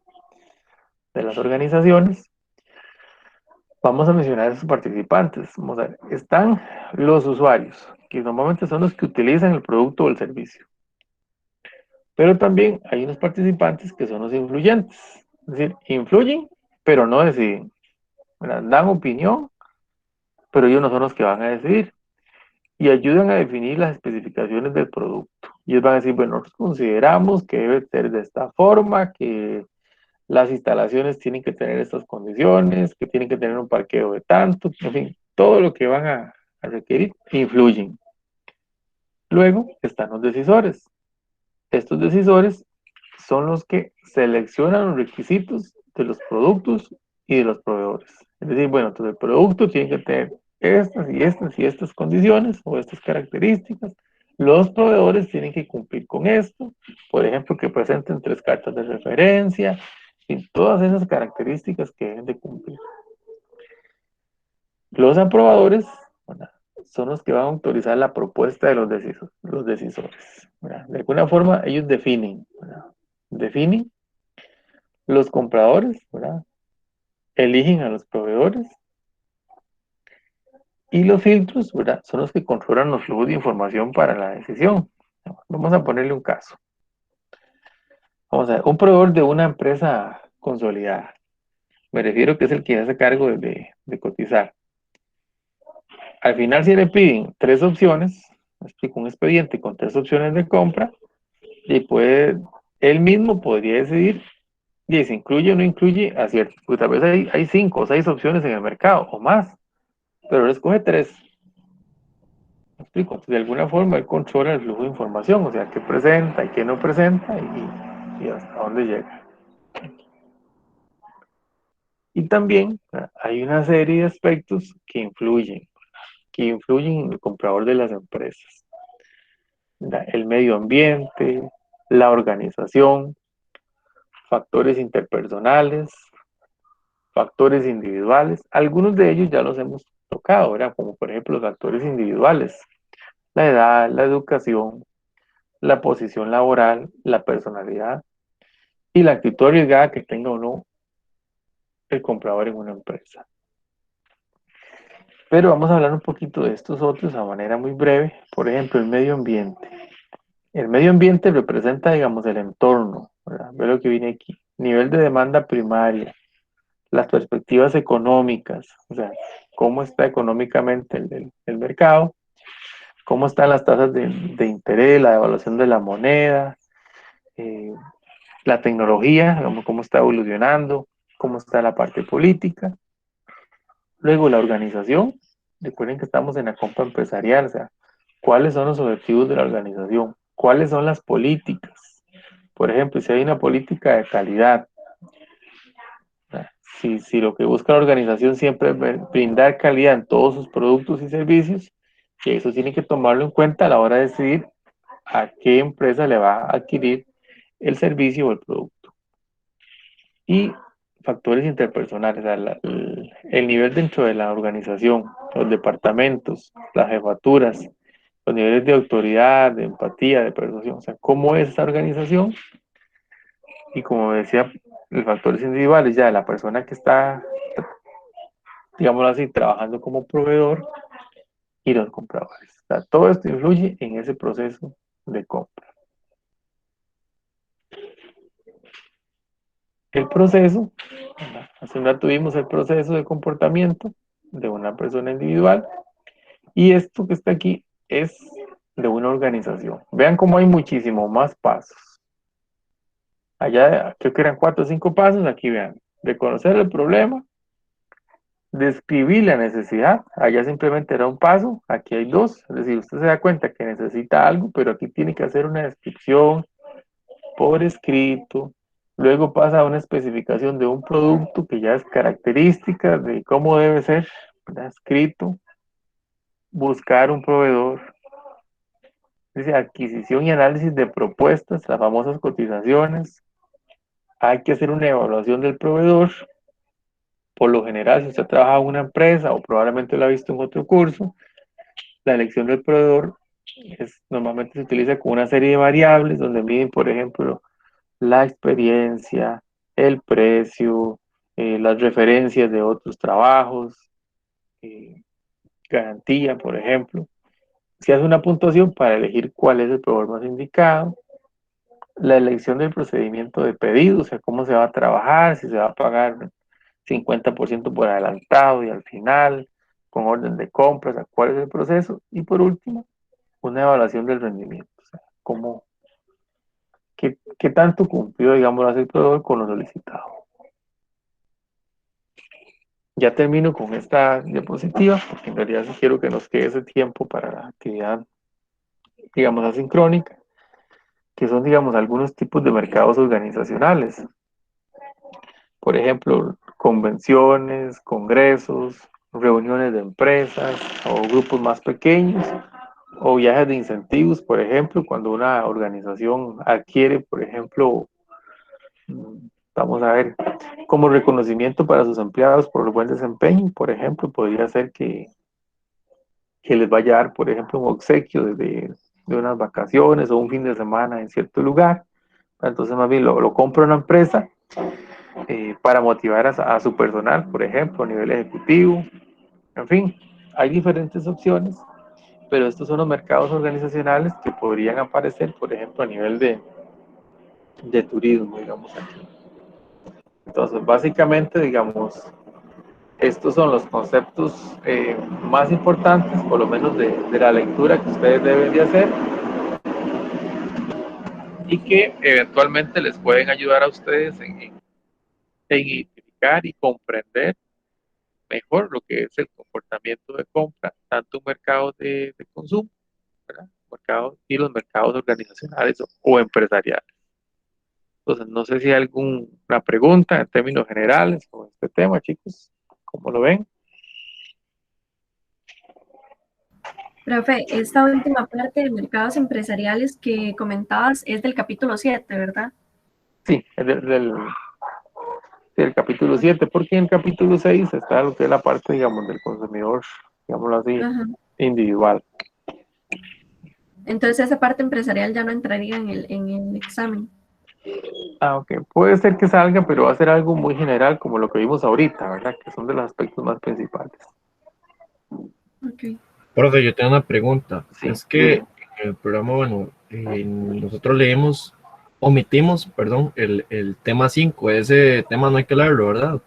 de las organizaciones, vamos a mencionar a esos participantes. Vamos a ver, están los usuarios, que normalmente son los que utilizan el producto o el servicio. Pero también hay unos participantes que son los influyentes. Es decir, influyen, pero no deciden, ¿verdad? Dan opinión, pero ellos no son los que van a decidir. Y ayudan a definir las especificaciones del producto. Y ellos van a decir, bueno, nosotros consideramos que debe ser de esta forma, que las instalaciones tienen que tener estas condiciones, que tienen que tener un parqueo de tanto, en fin, todo lo que van a requerir influyen. Luego están los decisores. Estos decisores son los que seleccionan los requisitos de los productos y de los proveedores. Es decir, bueno, entonces el producto tiene que tener estas y estas y estas condiciones o estas características. Los proveedores tienen que cumplir con esto. Por ejemplo, que presenten 3 cartas de referencia y todas esas características que deben de cumplir. Los aprobadores, ¿verdad?, son los que van a autorizar la propuesta de los decisores, ¿verdad? De alguna forma ellos definen, ¿verdad?, definen. Los compradores, ¿verdad?, eligen a los proveedores, y los filtros, ¿verdad?, son los que controlan los flujos de información para la decisión. Vamos a ponerle un caso. Vamos a ver, un proveedor de una empresa consolidada. Me refiero que es el que hace cargo de cotizar. Al final, si le piden 3 opciones, me explico, un expediente con 3 opciones de compra, y puede, él mismo podría decidir y se incluye o no incluye a cierto, pues tal vez hay 5 o 6 opciones en el mercado o más, pero él escoge 3. ¿Me explico? Entonces, de alguna forma él controla el flujo de información, o sea, qué presenta y qué no presenta y hasta dónde llega. Y también hay una serie de aspectos que influyen en el comprador de las empresas. El medio ambiente, la organización, factores interpersonales, factores individuales. Algunos de ellos ya los hemos tocado, ¿verdad? Como por ejemplo los factores individuales, la edad, la educación, la posición laboral, la personalidad y la actitud arriesgada que tenga o no el comprador en una empresa. Pero vamos a hablar un poquito de estos otros a manera muy breve. Por ejemplo, el medio ambiente. El medio ambiente representa, digamos, el entorno, ¿verdad? Ve lo que viene aquí. Nivel de demanda primaria, las perspectivas económicas, o sea, cómo está económicamente el mercado, cómo están las tasas de interés, la devaluación de la moneda, la tecnología, digamos, cómo está evolucionando, cómo está la parte política. Luego la organización, recuerden que estamos en la compra empresarial, o sea, cuáles son los objetivos de la organización, cuáles son las políticas. Por ejemplo, si hay una política de calidad, si lo que busca la organización siempre es brindar calidad en todos sus productos y servicios, que eso tiene que tomarlo en cuenta a la hora de decidir a qué empresa le va a adquirir el servicio o el producto. Y factores interpersonales, o sea, el nivel dentro de la organización, los departamentos, las jefaturas, los niveles de autoridad, de empatía, de persuasión, o sea, cómo es esta organización. Y como decía, los factores individuales, ya la persona que está, digámoslo así, trabajando como proveedor y los compradores. O sea, todo esto influye en ese proceso de compra. El proceso, hace un rato tuvimos el proceso de comportamiento de una persona individual y esto que está aquí es de una organización. Vean cómo hay muchísimo más pasos. Allá creo que eran 4 o 5 pasos, aquí vean, de conocer el problema, describir la necesidad, allá simplemente era un paso, aquí hay 2, es decir, usted se da cuenta que necesita algo, pero aquí tiene que hacer una descripción por escrito, luego pasa a una especificación de un producto que ya es característica de cómo debe ser, ¿verdad? Escrito, buscar un proveedor, dice adquisición y análisis de propuestas, las famosas cotizaciones, hay que hacer una evaluación del proveedor. Por lo general, si usted trabaja en una empresa o probablemente lo ha visto en otro curso, la elección del proveedor normalmente se utiliza con una serie de variables donde miden, por ejemplo, la experiencia, el precio, las referencias de otros trabajos, garantía, por ejemplo. Se hace una puntuación para elegir cuál es el proveedor más indicado, la elección del procedimiento de pedido, o sea, cómo se va a trabajar, si se va a pagar 50% por adelantado y al final, con orden de compras, cuál es el proceso, y por último, una evaluación del rendimiento, o sea, qué tanto cumplió, digamos, el proveedor con lo solicitado. Ya termino con esta diapositiva, porque en realidad sí quiero que nos quede ese tiempo para la actividad, digamos, asincrónica, que son, digamos, algunos tipos de mercados organizacionales. Por ejemplo, convenciones, congresos, reuniones de empresas o grupos más pequeños, o viajes de incentivos, por ejemplo, cuando una organización adquiere, por ejemplo, vamos a ver, como reconocimiento para sus empleados por el buen desempeño, por ejemplo, podría ser que les vaya a dar, por ejemplo, un obsequio de unas vacaciones o un fin de semana en cierto lugar. Entonces, más bien lo compra una empresa para motivar a su personal, por ejemplo, a nivel ejecutivo. En fin, hay diferentes opciones, pero estos son los mercados organizacionales que podrían aparecer, por ejemplo, a nivel de turismo, digamos aquí. Entonces, básicamente, digamos, estos son los conceptos más importantes, por lo menos de la lectura que ustedes deben de hacer y que eventualmente les pueden ayudar a ustedes en identificar y comprender mejor lo que es el comportamiento de compra, tanto en mercados de consumo, ¿verdad? Mercados y los mercados organizacionales o empresariales. Entonces, no sé si hay alguna pregunta en términos generales sobre este tema, chicos. ¿Cómo lo ven? Profe, esta última parte de mercados empresariales que comentabas es del capítulo 7, ¿verdad? Sí, es del capítulo 7, porque en el capítulo 6 está lo que es la parte, digamos, del consumidor, digámoslo así, Ajá. individual. Entonces esa parte empresarial ya no entraría en el examen. Ah, ok. Puede ser que salga, pero va a ser algo muy general, como lo que vimos ahorita, ¿verdad? Que son de los aspectos más principales. Ok. Profe, yo tengo una pregunta. Sí, Es que dime. en el programa, bueno, nosotros omitimos, perdón, el tema 5. Ese tema no hay que hablarlo, ¿verdad?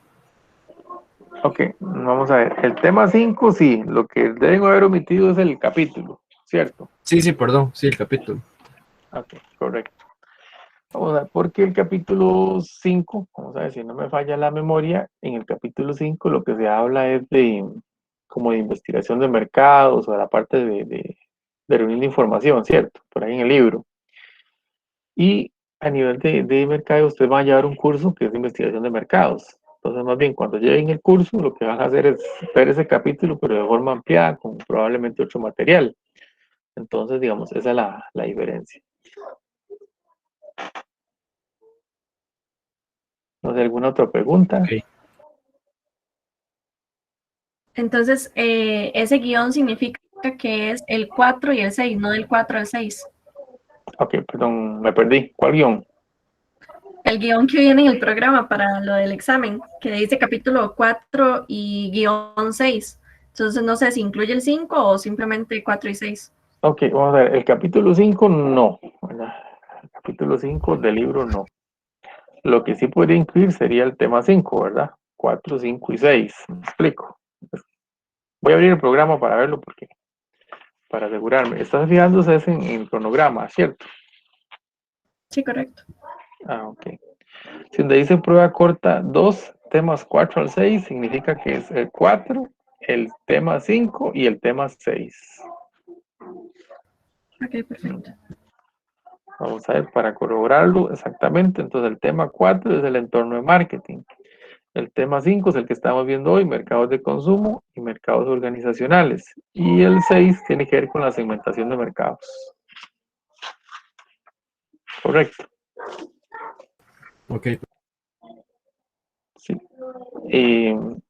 Ok, vamos a ver. El tema 5, sí, lo que deben haber omitido es el capítulo, ¿cierto? Sí, sí, perdón, sí, el capítulo. Ok, correcto. Vamos a ver, porque el capítulo 5, vamos a ver si no me falla la memoria, en el capítulo 5 lo que se habla es como de investigación de mercados o de la parte de reunir información, ¿cierto? Por ahí en el libro. Y a nivel de mercado, ustedes van a llevar un curso que es de investigación de mercados. Entonces, más bien, cuando lleguen el curso, lo que van a hacer es ver ese capítulo, pero de forma ampliada, con probablemente otro material. Entonces, digamos, esa es la diferencia. No sé, ¿alguna otra pregunta? Ok. Entonces ese guión significa que es el 4 y el 6, no del 4 al 6. Ok, perdón, me perdí. ¿Cuál guión? El guión que viene en el programa para lo del examen, que dice capítulo 4 y guión 6. Entonces no sé si incluye el 5 o simplemente 4 y 6. Ok, vamos a ver. El capítulo 5 no, ¿verdad? El capítulo 5 del libro no. Lo que sí podría incluir sería el tema 5, ¿verdad? 4, 5 y 6. ¿Me explico? Voy a abrir el programa para verlo porque para asegurarme. Estás fijándose en el cronograma, ¿cierto? Sí, correcto. Ah, ok. Si donde dice prueba corta 2, temas 4 al 6, significa que es el 4, el tema 5 y el tema 6. Ok, perfecto. Vamos a ver, para corroborarlo exactamente, entonces el tema 4 es el entorno de marketing. El tema 5 es el que estamos viendo hoy, mercados de consumo y mercados organizacionales. Y el 6 tiene que ver con la segmentación de mercados. Correcto. Ok, Sí.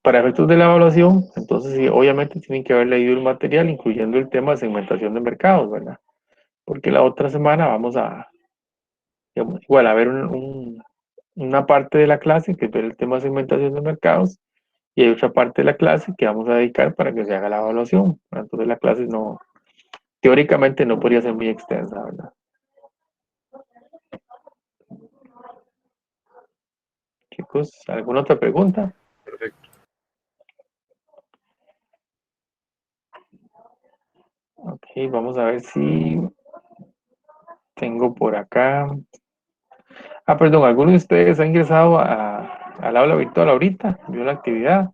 Para efectos de la evaluación, entonces sí, obviamente tienen que haber leído el material, incluyendo el tema de segmentación de mercados, ¿verdad? Porque la otra semana vamos a, digamos, igual a ver una parte de la clase que es ver el tema de segmentación de mercados y hay otra parte de la clase que vamos a dedicar para que se haga la evaluación. Entonces la clase no, teóricamente no podría ser muy extensa, ¿verdad? Chicos, ¿alguna otra pregunta? perfecto. Ok, vamos a ver si tengo por acá. Ah, perdón, ¿alguno de ustedes ha ingresado al aula virtual ahorita? ¿Vio la actividad?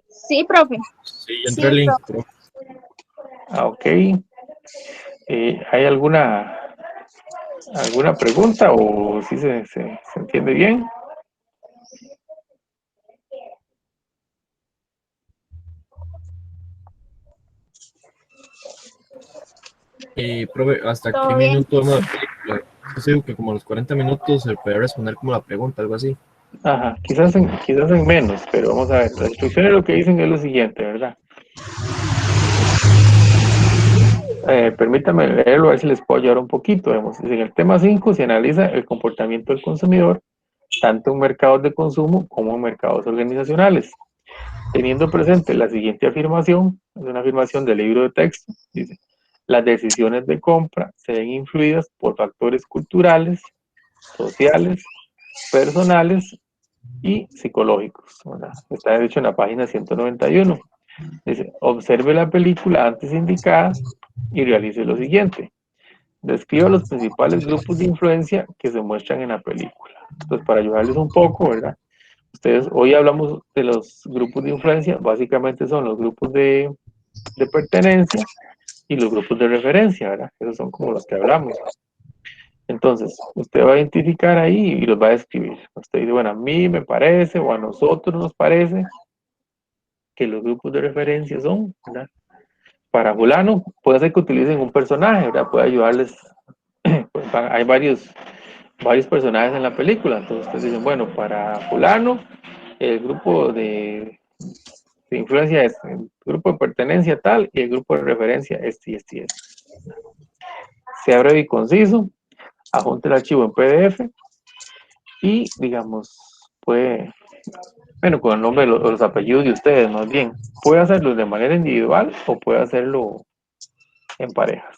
Sí, profe. Sí, entré Sí, el link, profe. profe. Ah, ok. ¿Hay alguna pregunta o si se entiende bien? Profe, ¿hasta qué Todo bien. minuto vemos la película? Yo sé que como a los 40 minutos se puede responder como la pregunta, algo así. Ajá, quizás en menos, pero vamos a ver. Las instrucciones lo que dicen es lo siguiente, ¿verdad? Permítanme leerlo a ver si les puedo ayudar un poquito. Vemos. En el tema 5 se analiza el comportamiento del consumidor, tanto en mercados de consumo como en mercados organizacionales. Teniendo presente la siguiente afirmación, es una afirmación del libro de texto, dice, las decisiones de compra se ven influidas por factores culturales, sociales, personales y psicológicos, ¿verdad? Está hecho en la página 191. Dice, observe la película antes indicada y realice lo siguiente. Describa los principales grupos de influencia que se muestran en la película. Entonces, para ayudarles un poco, ¿verdad? Hoy hablamos de los grupos de influencia, básicamente son los grupos de pertenencia y los grupos de referencia, ¿verdad? Esos son como los que hablamos. Entonces, usted va a identificar ahí y los va a describir. Usted dice, bueno, a mí me parece o a nosotros nos parece que los grupos de referencia son, ¿verdad? Para fulano, puede ser que utilicen un personaje, ¿verdad? Puede ayudarles. Pues, hay varios personajes en la película, entonces ustedes dicen, bueno, para fulano, el grupo de influencia es el grupo de pertenencia tal y el grupo de referencia este y este y este. Sea breve y conciso, adjunte el archivo en PDF y, digamos, puede, bueno, con el nombre de los apellidos de ustedes, más bien, puede hacerlo de manera individual o puede hacerlo en parejas.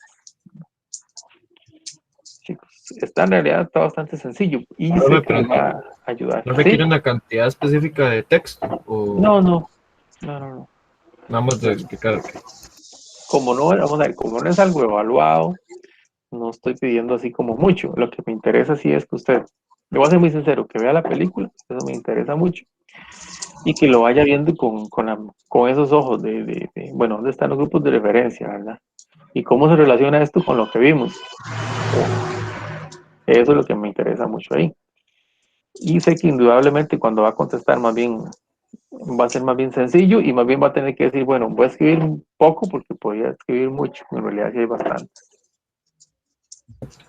Chicos, en realidad está bastante sencillo y sé que les va a ayudar. ¿No ¿Sí? requiere una cantidad específica de texto? ¿O No. nada más de explicar? Como no, vamos a ver, como no es algo evaluado, no estoy pidiendo así como mucho. Lo que me interesa sí es que usted, le voy a ser muy sincero, que vea la película, eso me interesa mucho, y que lo vaya viendo con esos ojos bueno, ¿dónde están los grupos de referencia, verdad? Y cómo se relaciona esto con lo que vimos. Eso es lo que me interesa mucho ahí. Y sé que indudablemente cuando va a contestar más bien, va a ser más bien sencillo y más bien va a tener que decir, bueno, voy a escribir un poco porque podría escribir mucho, en realidad sí hay bastante.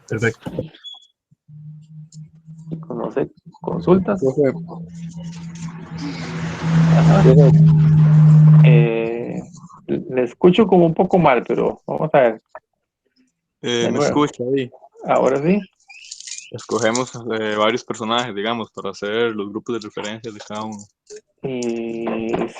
Perfecto. No sé, consultas. Profe, Ajá. profe, Le escucho como un poco mal, pero vamos a ver. De me nuevo. escucha ahí. Ahora sí. Escogemos varios personajes, digamos, para hacer los grupos de referencia de cada uno.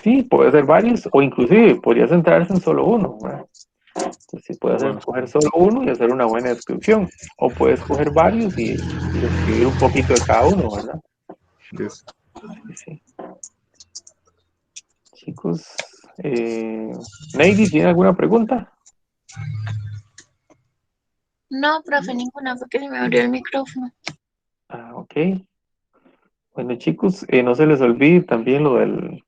Sí, puede ser varios, o inclusive podría centrarse en solo uno, ¿verdad? Entonces, sí, puede Bueno, escoger solo uno y hacer una buena descripción, o puede escoger varios y describir un poquito de cada uno, ¿verdad? listo. Sí. Chicos, Neidy, ¿tiene alguna pregunta? No, profe, ninguna, porque se me abrió el micrófono. Ah, ok. Bueno, chicos, no se les olvide también lo del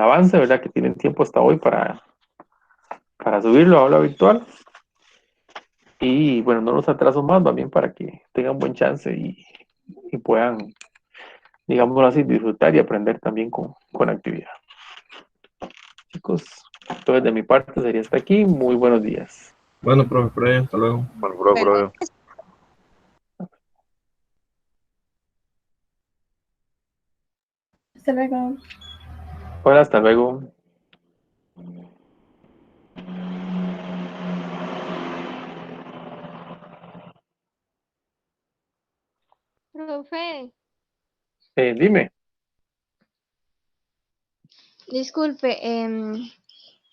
avance, ¿verdad? Que tienen tiempo hasta hoy para subirlo a aula virtual. Y bueno, no los atraso más, bien para que tengan buen chance y puedan, digámoslo así, disfrutar y aprender también con actividad. Chicos, entonces de mi parte sería hasta aquí. Muy buenos días. Bueno, profe, por ahí, hasta luego. Bueno, prueba. Hasta luego. Hola, hasta luego. Profe, Dime. disculpe,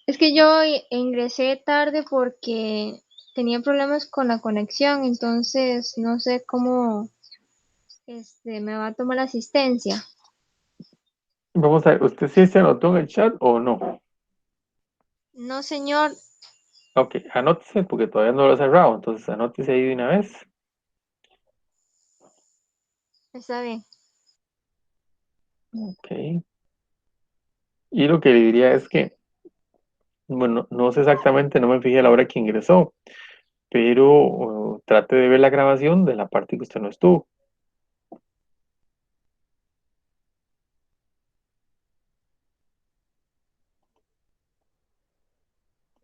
es que yo ingresé tarde porque tenía problemas con la conexión, entonces no sé cómo me va a tomar asistencia. Vamos a ver, ¿usted sí se anotó en el chat o no? No, señor, Ok, anótese porque todavía no lo he cerrado, entonces anótese ahí de una vez. está bien. Ok. Y lo que le diría es que, bueno, no sé exactamente, no me fijé a la hora que ingresó, pero trate de ver la grabación de la parte que usted no estuvo.